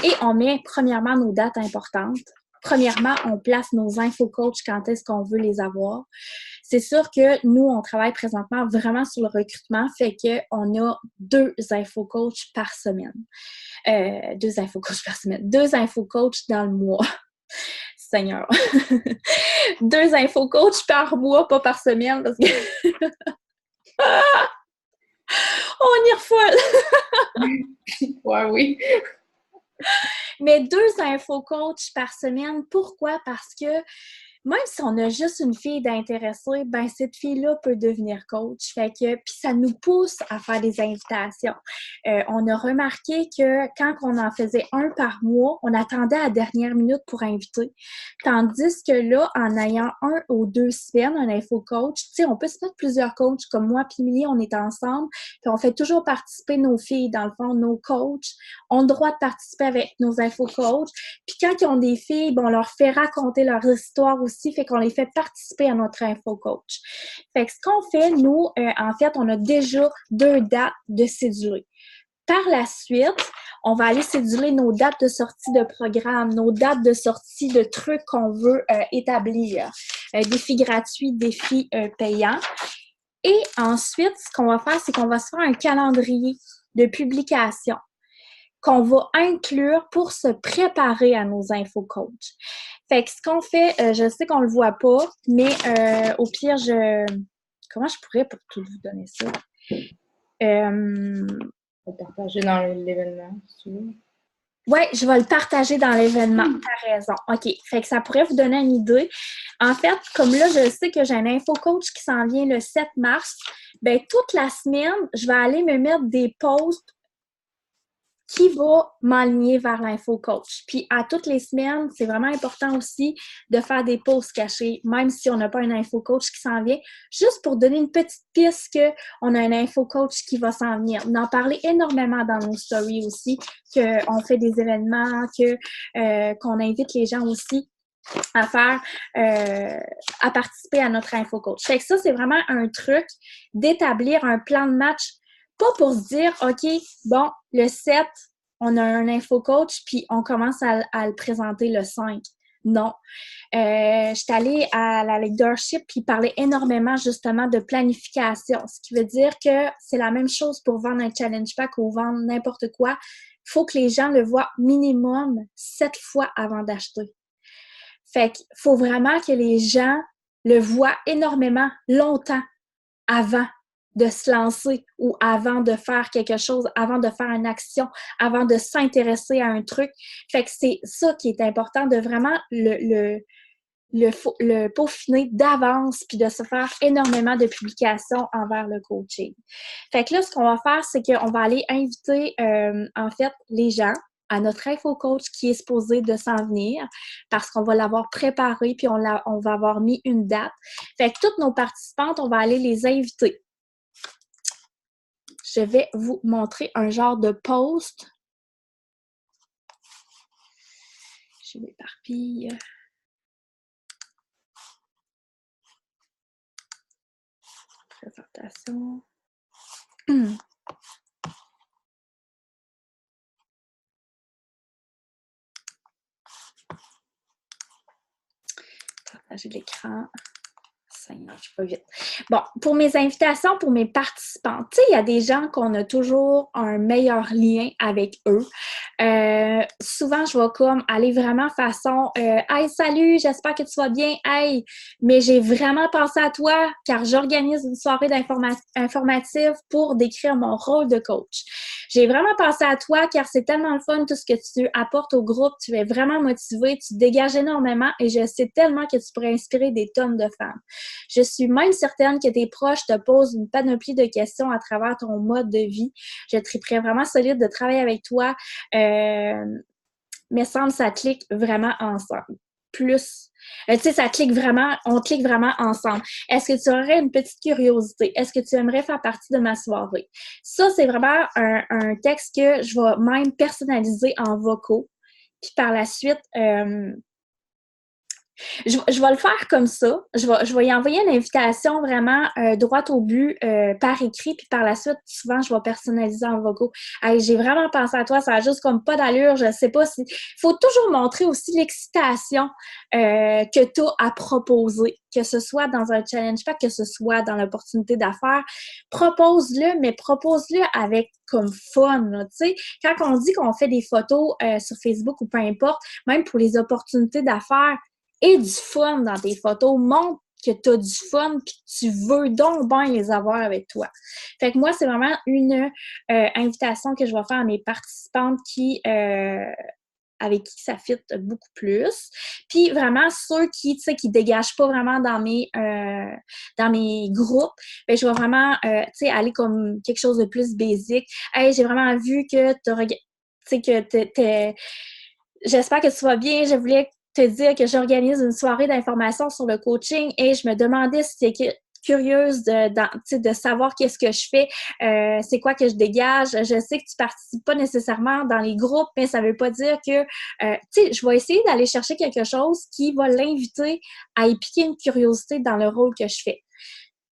Et on met premièrement nos dates importantes. Premièrement, on place nos infocoachs quand est-ce qu'on veut les avoir. C'est sûr que nous, on travaille présentement vraiment sur le recrutement, fait qu'on a 2 infocoachs par semaine. 2 infocoachs par semaine. 2 infocoachs dans le mois. Seigneur. 2 infocoachs par mois, pas par semaine, parce que on y refoule. Ouais, oui. Mais 2 infocoachs par semaine, pourquoi? Parce que même si on a juste une fille d'intéressée, ben cette fille-là peut devenir coach. Fait que, puis ça nous pousse à faire des invitations. On a remarqué que quand on en faisait un par mois, on attendait à la dernière minute pour inviter. Tandis que là, en ayant 1 ou 2 semaines, un infocoach, tu sais, on peut se mettre plusieurs coachs. Comme moi puis Milly, on est ensemble, puis on fait toujours participer nos filles. Dans le fond, nos coachs ont le droit de participer avec nos infocoachs. Puis quand ils ont des filles, bon, on leur fait raconter leur histoire aussi, fait qu'on les fait participer à notre infocoach. Fait que ce qu'on fait, nous, en fait, on a déjà 2 dates de cédulés. Par la suite, on va aller céduler nos dates de sortie de programme, nos dates de sortie de trucs qu'on veut établir. Défis gratuits, défis payants. Et ensuite, ce qu'on va faire, c'est qu'on va se faire un calendrier de publication qu'on va inclure pour se préparer à nos infocoachs. Fait que ce qu'on fait, je sais qu'on le voit pas, mais au pire, comment je pourrais pour tout vous donner ça? On va partager dans l'événement, si tu veux. Oui, je vais le partager dans l'événement. T'as raison. OK. Fait que ça pourrait vous donner une idée. En fait, comme là, je sais que j'ai un infocoach qui s'en vient le 7 mars, ben toute la semaine, je vais aller me mettre des posts qui va m'aligner vers l'infocoach. Puis à toutes les semaines, c'est vraiment important aussi de faire des posts cachés, même si on n'a pas un infocoach qui s'en vient, juste pour donner une petite piste qu'on a un infocoach qui va s'en venir. On en parler énormément dans nos stories aussi, qu'on fait des événements, qu'on invite les gens aussi à faire, à participer à notre infocoach. Fait que ça, c'est vraiment un truc d'établir un plan de match, pas pour se dire, OK, bon, le 7, on a un infocoach, puis on commence à le présenter le 5. Non. Je suis allée à la leadership, puis parler énormément justement de planification, ce qui veut dire que c'est la même chose pour vendre un challenge pack ou vendre n'importe quoi. Il faut que les gens le voient minimum 7 fois avant d'acheter. Fait qu'il faut vraiment que les gens le voient énormément longtemps avant de se lancer ou avant de faire quelque chose, avant de faire une action, avant de s'intéresser à un truc. Fait que c'est ça qui est important, de vraiment le peaufiner d'avance puis de se faire énormément de publications envers le coaching. Fait que là, ce qu'on va faire, c'est qu'on va aller inviter, en fait, les gens à notre infocoach qui est supposé de s'en venir parce qu'on va l'avoir préparé puis on va avoir mis une date. Fait que toutes nos participantes, on va aller les inviter. Je vais vous montrer un genre de post. Je m'éparpille. Présentation. Partager l'écran. Seigneur, je suis pas vite. Bon, pour mes invitations, pour mes participants, tu sais, il y a des gens qu'on a toujours un meilleur lien avec eux. Souvent, je vais comme aller vraiment façon Hey, salut, j'espère que tu vas bien. Hey, mais j'ai vraiment pensé à toi car j'organise une soirée informative pour décrire mon rôle de coach. J'ai vraiment pensé à toi car c'est tellement le fun tout ce que tu apportes au groupe. Tu es vraiment motivé, tu dégages énormément et je sais tellement que tu pourrais inspirer des tonnes de femmes. Je suis même certaine que tes proches te posent une panoplie de questions à travers ton mode de vie. Je triperais vraiment solide de travailler avec toi. Mais semble ça clique vraiment ensemble. Plus, tu sais, ça clique vraiment, on clique vraiment ensemble. Est-ce que tu aurais une petite curiosité? Est-ce que tu aimerais faire partie de ma soirée? Ça, c'est vraiment un texte que je vais même personnaliser en vocaux. Puis par la suite, je vais le faire comme ça. Je vais y envoyer une invitation vraiment droite au but par écrit, puis par la suite, souvent, je vais personnaliser en vocaux. Hey, j'ai vraiment pensé à toi, ça a juste comme pas d'allure, je sais pas si... faut toujours montrer aussi l'excitation que tu as à proposer, que ce soit dans un challenge pack, que ce soit dans l'opportunité d'affaires. Propose-le, mais propose-le avec comme fun, tu sais. Quand on dit qu'on fait des photos sur Facebook ou peu importe, même pour les opportunités d'affaires, et du fun dans tes photos, montre que tu as du fun puis que tu veux donc bien les avoir avec toi. Fait que moi, c'est vraiment une invitation que je vais faire à mes participantes qui avec qui ça fit beaucoup plus. Puis vraiment, ceux qui, tu sais, qui dégagent pas vraiment dans mes groupes, ben je vais vraiment, tu sais, aller comme quelque chose de plus basique. Hey, j'ai vraiment vu que tu sais, que t'es... J'espère que tu vas bien. Je voulais te dire que j'organise une soirée d'information sur le coaching et je me demandais si tu étais curieuse de savoir qu'est-ce que je fais, c'est quoi que je dégage. Je sais que tu participes pas nécessairement dans les groupes, mais ça veut pas dire que, tu sais, je vais essayer d'aller chercher quelque chose qui va l'inviter à y piquer une curiosité dans le rôle que je fais.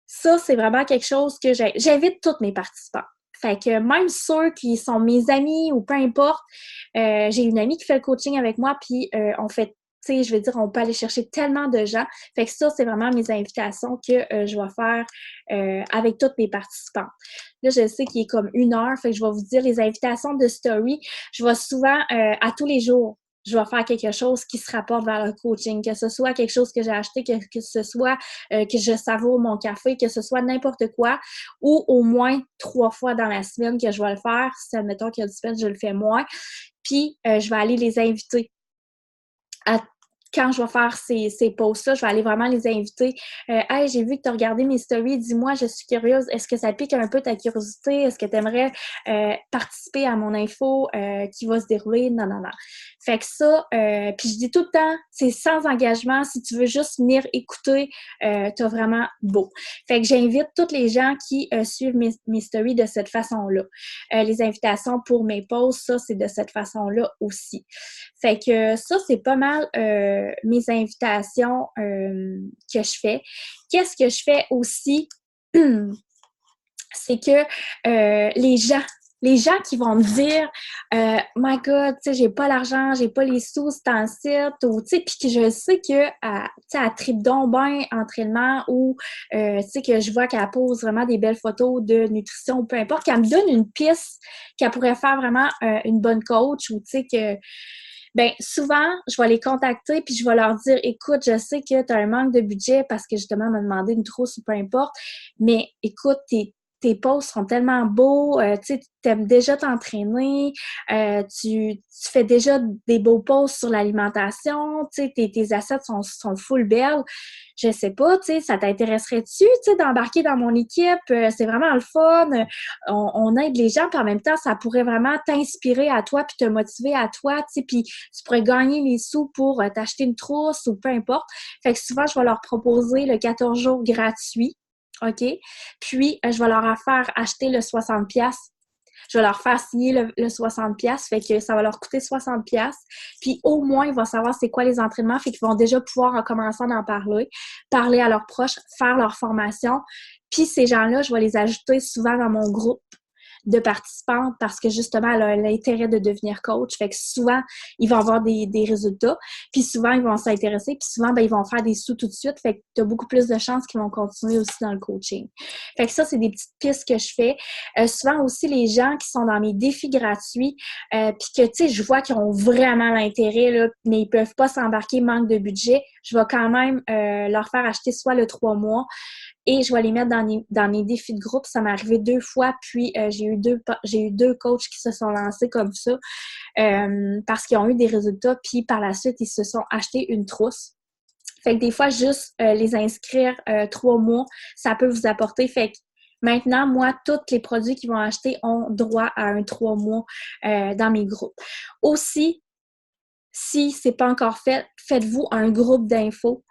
Ça, c'est vraiment quelque chose que j'invite tous mes participants. Fait que même ceux qui sont mes amis ou peu importe, j'ai une amie qui fait le coaching avec moi, puis on fait, tu sais, je veux dire, on peut aller chercher tellement de gens. Fait que ça, c'est vraiment mes invitations que je vais faire avec toutes mes participants. Là, je sais qu'il est comme 1 heure, fait que je vais vous dire les invitations de story. Je vais souvent, à tous les jours, je vais faire quelque chose qui se rapporte vers le coaching, que ce soit quelque chose que j'ai acheté, que ce soit que je savoure mon café, que ce soit n'importe quoi, ou au moins 3 fois dans la semaine que je vais le faire. Si, admettons qu'il y a 10 semaines, je le fais moins. Puis, je vais aller les inviter quand je vais faire ces posts-là, je vais aller vraiment les inviter. Hey, j'ai vu que tu as regardé mes stories, dis-moi, je suis curieuse, est-ce que ça pique un peu ta curiosité? Est-ce que tu aimerais participer à mon info qui va se dérouler? Non, non, non. Fait que ça, puis je dis tout le temps, c'est sans engagement. Si tu veux juste venir écouter, t'as vraiment beau. Fait que j'invite tous les gens qui suivent mes stories de cette façon-là. Les invitations pour mes posts, ça, c'est de cette façon-là aussi. Fait que ça, c'est pas mal mes invitations que je fais. Qu'est-ce que je fais aussi? C'est que les gens qui vont me dire My God, tu sais, j'ai pas l'argent, j'ai pas les sous, c'est en site, ou tu sais, puis que je sais que tu sais, elle tripe donc bien entraînement ou tu sais, que je vois qu'elle pose vraiment des belles photos de nutrition, peu importe, qu'elle me donne une piste qu'elle pourrait faire vraiment une bonne coach ou tu sais que ben souvent, je vais les contacter puis je vais leur dire écoute, je sais que tu as un manque de budget parce que justement, elle m'a demandé une trousse ou peu importe, mais écoute, tes posts sont tellement beaux, tu aimes déjà t'entraîner, tu fais déjà des beaux posts sur l'alimentation, tu sais, tes assets sont full belles. Je sais pas, tu sais, ça t'intéresserait-tu, tu sais, d'embarquer dans mon équipe? C'est vraiment le fun. On aide les gens, puis en même temps, ça pourrait vraiment t'inspirer à toi, puis te motiver à toi, tu sais, puis tu pourrais gagner les sous pour t'acheter une trousse ou peu importe. Fait que souvent, je vais leur proposer le 14 jours gratuit. OK? Puis, je vais leur faire acheter le 60$. Je vais leur faire signer le 60$, fait que ça va leur coûter 60$. Puis, au moins, ils vont savoir c'est quoi les entraînements, fait qu'ils vont déjà pouvoir, en commençant d'en parler à leurs proches, faire leur formation. Puis, ces gens-là, je vais les ajouter souvent dans mon groupe de participantes parce que justement, elle a l'intérêt de devenir coach. Fait que souvent, ils vont avoir des résultats, puis souvent, ils vont s'intéresser, puis souvent, ben, ils vont faire des sous tout de suite. Fait que tu as beaucoup plus de chances qu'ils vont continuer aussi dans le coaching. Fait que ça, c'est des petites pistes que je fais. Souvent aussi, les gens qui sont dans mes défis gratuits, puis que, tu sais, je vois qu'ils ont vraiment l'intérêt, là, mais ils peuvent pas s'embarquer, manque de budget, je vais quand même leur faire acheter soit le 3 mois et je vais les mettre dans mes défis de groupe. Ça m'est arrivé 2 fois, puis j'ai eu deux coachs qui se sont lancés comme ça parce qu'ils ont eu des résultats, puis par la suite, ils se sont achetés une trousse. Fait que des fois, juste les inscrire 3 mois, ça peut vous apporter. Fait que maintenant, moi, tous les produits qu'ils vont acheter ont droit à un 3 mois dans mes groupes. Aussi, si c'est pas encore fait, faites-vous un groupe d'infos.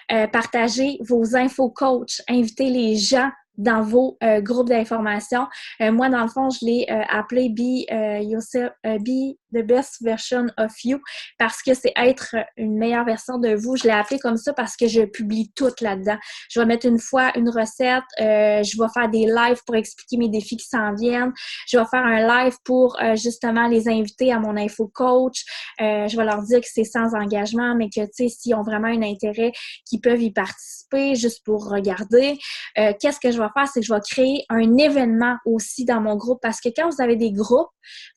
Partagez vos infos coach. Invitez les gens dans vos groupes d'information. Moi, dans le fond, je l'ai appelé Be the best version of you parce que c'est être une meilleure version de vous. Je l'ai appelé comme ça parce que je publie tout là-dedans. Je vais mettre une fois une recette, je vais faire des lives pour expliquer mes défis qui s'en viennent. Je vais faire un live pour justement les inviter à mon info coach. Je vais leur dire que c'est sans engagement, mais que, tu sais, s'ils ont vraiment un intérêt, qu'ils peuvent y participer juste pour regarder. Qu'est-ce que je vais faire? C'est que je vais créer un événement aussi dans mon groupe parce que quand vous avez des groupes,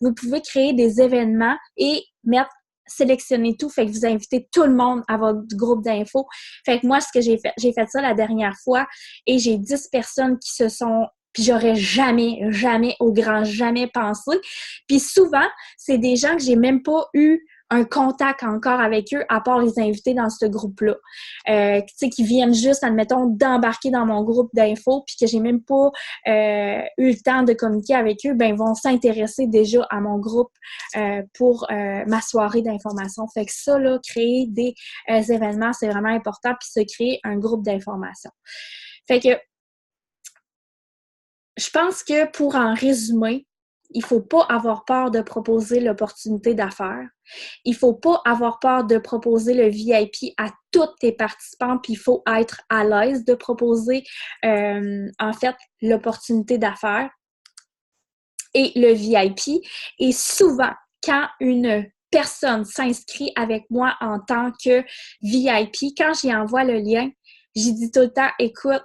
vous pouvez créer des événements et sélectionner tout, fait que vous invitez tout le monde à votre groupe d'infos. Fait que moi, ce que j'ai fait ça la dernière fois et j'ai 10 personnes qui se sont puis j'aurais jamais, au grand jamais pensé. Puis souvent, c'est des gens que j'ai même pas eu un contact encore avec eux, à part les invités dans ce groupe-là. Tu sais, qui viennent juste, admettons, d'embarquer dans mon groupe d'infos, puis que j'ai même pas eu le temps de communiquer avec eux, ben ils vont s'intéresser déjà à mon groupe pour ma soirée d'information. Fait que ça, là, créer des événements, c'est vraiment important, puis se créer un groupe d'information. Fait que je pense que pour en résumer, il faut pas avoir peur de proposer l'opportunité d'affaires. Il faut pas avoir peur de proposer le VIP à toutes tes participants, puis il faut être à l'aise de proposer, en fait, l'opportunité d'affaires et le VIP. Et souvent, quand une personne s'inscrit avec moi en tant que VIP, quand j'y envoie le lien, j'y dis tout le temps, écoute,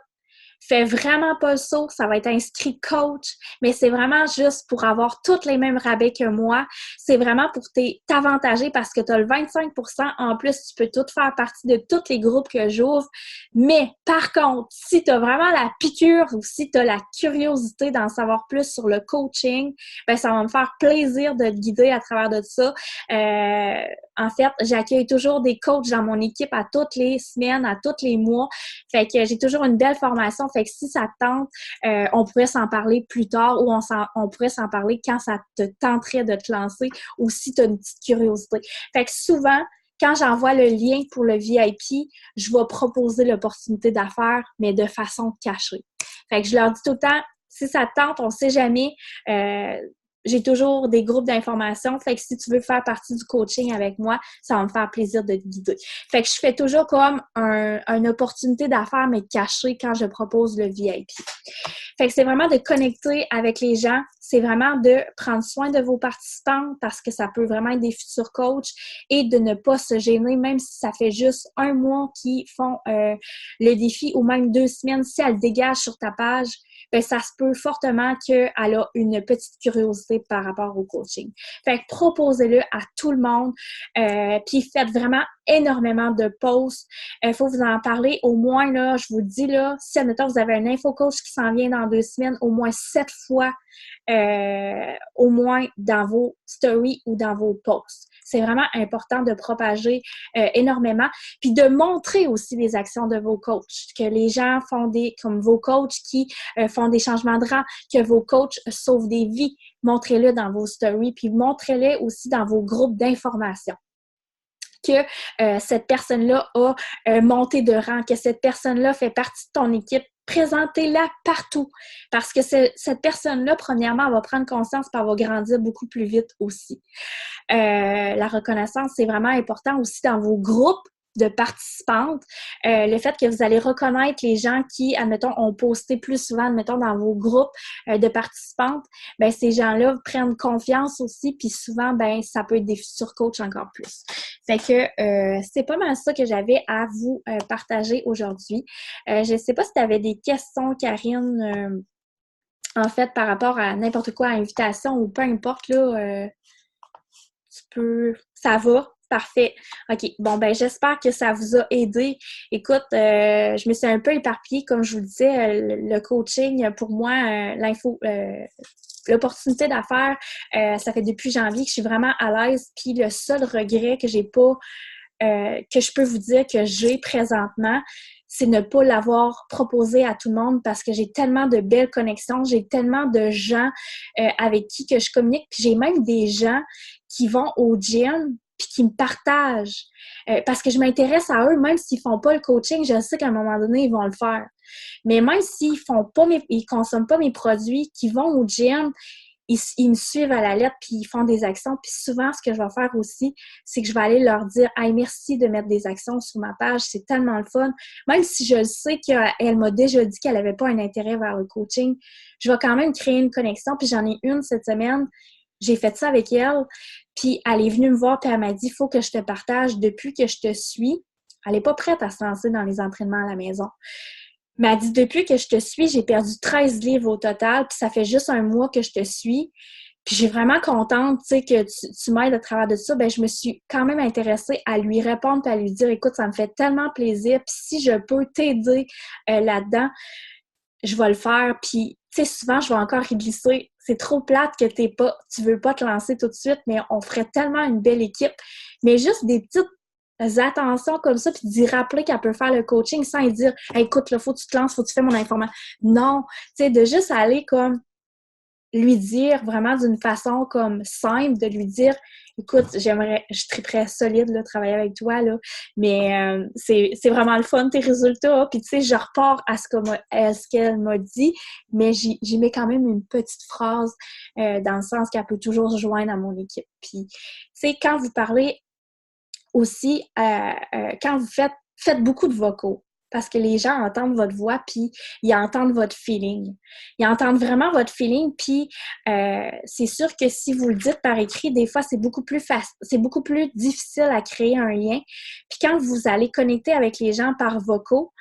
fais vraiment pas le saut, ça va être inscrit coach, mais c'est vraiment juste pour avoir tous les mêmes rabais que moi. C'est vraiment pour t'avantager parce que tu as le 25%. En plus, tu peux tout faire partie de tous les groupes que j'ouvre. Mais par contre, si tu as vraiment la piqûre ou si tu as la curiosité d'en savoir plus sur le coaching, ben ça va me faire plaisir de te guider à travers de ça. En fait, j'accueille toujours des coachs dans mon équipe à toutes les semaines, à tous les mois. Fait que j'ai toujours une belle formation. Fait que si ça te tente, on pourrait s'en parler plus tard ou on pourrait s'en parler quand ça te tenterait de te lancer ou si tu as une petite curiosité. Fait que souvent, quand j'envoie le lien pour le VIP, je vais proposer l'opportunité d'affaires, mais de façon cachée. Fait que je leur dis tout le temps, si ça te tente, on sait jamais. J'ai toujours des groupes d'information. Fait que si tu veux faire partie du coaching avec moi, ça va me faire plaisir de te guider. Fait que je fais toujours comme une opportunité d'affaires, mais cachée quand je propose le VIP. Fait que c'est vraiment de connecter avec les gens. C'est vraiment de prendre soin de vos participants parce que ça peut vraiment être des futurs coachs et de ne pas se gêner, même si ça fait juste 1 mois qu'ils font le défi ou même 2 semaines. Si elles dégagent sur ta page, ben ça se peut fortement qu'elle a une petite curiosité par rapport au coaching. Fait que proposez-le à tout le monde, puis faites vraiment énormément de posts. Il faut vous en parler au moins, là, je vous dis, là, si, admettons, vous avez un info-coach qui s'en vient dans 2 semaines, au moins 7 fois, au moins dans vos stories ou dans vos posts. C'est vraiment important de propager énormément, puis de montrer aussi les actions de vos coachs, que les gens font comme vos coachs qui font des changements de rang, que vos coachs sauvent des vies. Montrez-le dans vos stories, puis montrez-le aussi dans vos groupes d'information. Que cette personne-là a monté de rang, que cette personne-là fait partie de ton équipe. Présentez-la partout parce que cette personne-là, premièrement, elle va prendre conscience et elle va grandir beaucoup plus vite aussi. La reconnaissance, c'est vraiment important aussi dans vos groupes de participantes, le fait que vous allez reconnaître les gens qui, admettons, ont posté plus souvent, admettons, dans vos groupes de participantes, ben ces gens-là prennent confiance aussi, puis souvent, ben ça peut être des futurs coachs encore plus. Fait que c'est pas mal ça que j'avais à vous partager aujourd'hui. Je sais pas si tu avais des questions, Karine, en fait, par rapport à n'importe quoi, à invitation ou peu importe, là, tu peux... Ça va? Parfait. OK. Bon, ben j'espère que ça vous a aidé. Écoute, je me suis un peu éparpillée, comme je vous le disais, le coaching, pour moi, l'opportunité d'affaires, ça fait depuis janvier que je suis vraiment à l'aise. Puis le seul regret que j'ai pas, que je peux vous dire que j'ai présentement, c'est ne pas l'avoir proposé à tout le monde parce que j'ai tellement de belles connexions, j'ai tellement de gens avec qui que je communique, puis j'ai même des gens qui vont au gym puis qui me partagent parce que je m'intéresse à eux, même s'ils font pas le coaching, je sais qu'à un moment donné, ils vont le faire. Mais même s'ils font pas ils consomment pas mes produits, qu'ils vont au gym, ils me suivent à la lettre, puis ils font des actions. Puis souvent, ce que je vais faire aussi, c'est que je vais aller leur dire « Hey, merci de mettre des actions sur ma page, c'est tellement le fun. » Même si je le sais qu'elle m'a déjà dit qu'elle n'avait pas un intérêt vers le coaching, je vais quand même créer une connexion. Puis j'en ai une cette semaine. J'ai fait ça avec elle, puis elle est venue me voir, puis elle m'a dit « Il faut que je te partage depuis que je te suis. » Elle n'est pas prête à se lancer dans les entraînements à la maison. Mais elle dit, depuis que je te suis, j'ai perdu 13 livres au total, puis ça fait juste un mois que je te suis. Puis j'ai vraiment contente, tu sais, que tu m'aides à travers de ça. Ben je me suis quand même intéressée à lui répondre puis à lui dire, écoute, ça me fait tellement plaisir, puis si je peux t'aider là-dedans, je vais le faire. Puis, tu sais, souvent, je vais encore y glisser. C'est trop plate que tu veux pas te lancer tout de suite, mais on ferait tellement une belle équipe. Mais juste des petites attentions comme ça, puis d'y rappeler qu'elle peut faire le coaching sans y dire hey, écoute, là, faut que tu te lances, faut que tu fasses mon information. Non, tu sais, de juste aller comme lui dire vraiment d'une façon comme simple, de lui dire écoute, je triperais solide, là, travailler avec toi, là, mais c'est vraiment le fun, tes résultats, puis tu sais, je repars à ce qu'elle m'a dit, mais j'y mets quand même une petite phrase dans le sens qu'elle peut toujours se joindre à mon équipe. Puis, tu sais, quand vous parlez aussi, quand vous faites beaucoup de vocaux, parce que les gens entendent votre voix, puis ils entendent votre feeling. Ils entendent vraiment votre feeling, puis c'est sûr que si vous le dites par écrit, des fois, c'est beaucoup plus difficile à créer un lien. Puis quand vous allez connecter avec les gens par vocaux,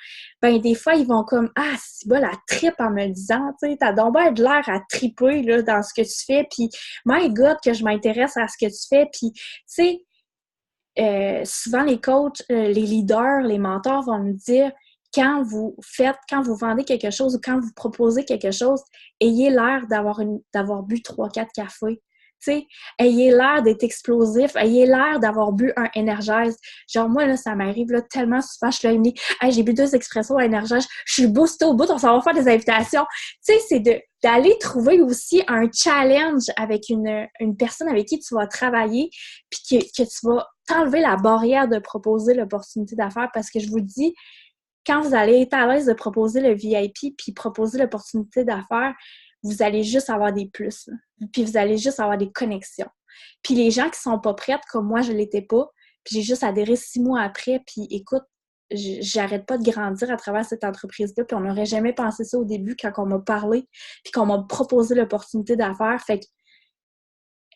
ben des fois, ils vont comme « Ah, c'est bon, la tripe en me le disant, tu sais, t'as donc bien de l'air à triper là, dans ce que tu fais, puis my God, que je m'intéresse à ce que tu fais, puis tu sais, souvent les coachs, les leaders, les mentors vont me dire quand vous vendez quelque chose ou quand vous proposez quelque chose, ayez l'air d'avoir bu 3-4 cafés. Tu sais, ayez l'air d'être explosif, ayez l'air d'avoir bu un Energize. Genre, moi, là, ça m'arrive là, tellement souvent, je suis là, il me dit hey, j'ai bu 2 expressos à Energize, je suis boostée au bout, on s'en va faire des invitations. Tu sais, c'est d'aller trouver aussi un challenge avec une personne avec qui tu vas travailler, puis que tu vas t'enlever la barrière de proposer l'opportunité d'affaires, parce que je vous dis, quand vous allez être à l'aise de proposer le VIP puis proposer l'opportunité d'affaires, vous allez juste avoir des plus, là. Puis vous allez juste avoir des connexions. Puis les gens qui sont pas prêtes, comme moi, je l'étais pas, puis j'ai juste adhéré 6 mois après, puis écoute, j'arrête pas de grandir à travers cette entreprise-là, puis on n'aurait jamais pensé ça au début quand on m'a parlé, puis qu'on m'a proposé l'opportunité d'affaires. Fait que,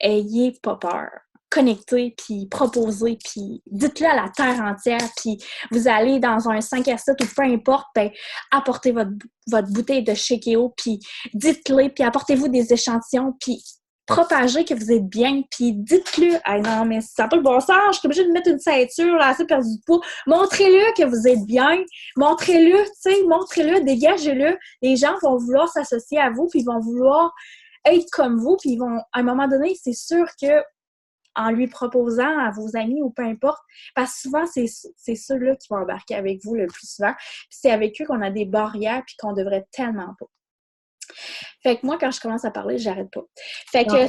ayez pas peur. Connectez, puis proposez, puis dites-le à la terre entière, puis vous allez dans un 5 à 7 ou peu importe, ben, apportez votre bouteille de Shakeo, puis dites-le, puis apportez-vous des échantillons, puis propagez que vous êtes bien, puis dites-le. Ah non, mais ça n'a pas le bon sens, je suis obligée de mettre une ceinture, là, assez perdu de poids. Montrez-le que vous êtes bien, montrez-le, tu sais, montrez-le, dégagez-le. Les gens vont vouloir s'associer à vous, puis ils vont vouloir être comme vous, puis ils vont, à un moment donné, c'est sûr que en lui proposant à vos amis ou peu importe, parce que souvent, c'est ceux-là qui vont embarquer avec vous le plus souvent. Puis c'est avec eux qu'on a des barrières puis qu'on devrait tellement pas. Fait que moi, quand je commence à parler, j'arrête pas. Fait que... fait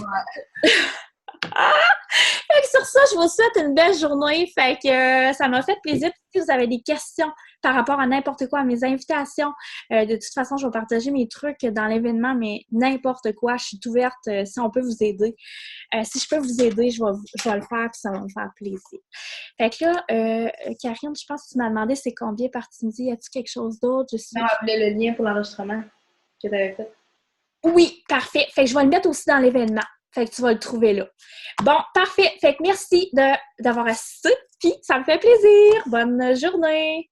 que sur sur ça, je vous souhaite une belle journée. Fait que ça m'a fait plaisir. Si vous avez des questions par rapport à n'importe quoi, à mes invitations, de toute façon, je vais partager mes trucs dans l'événement, mais n'importe quoi, je suis ouverte si on peut vous aider. Si je peux vous aider, je vais le faire, puis ça va me faire plaisir. Fait que là, Karine, je pense que tu m'as demandé c'est combien par Tinder. Y a-t-il quelque chose d'autre? Non, elle voulait le lien pour l'enregistrement que tu avais fait. Oui, parfait. Fait que je vais le mettre aussi dans l'événement. Fait que tu vas le trouver là. Bon, parfait. Fait que merci d'avoir assisté. Puis, ça me fait plaisir. Bonne journée.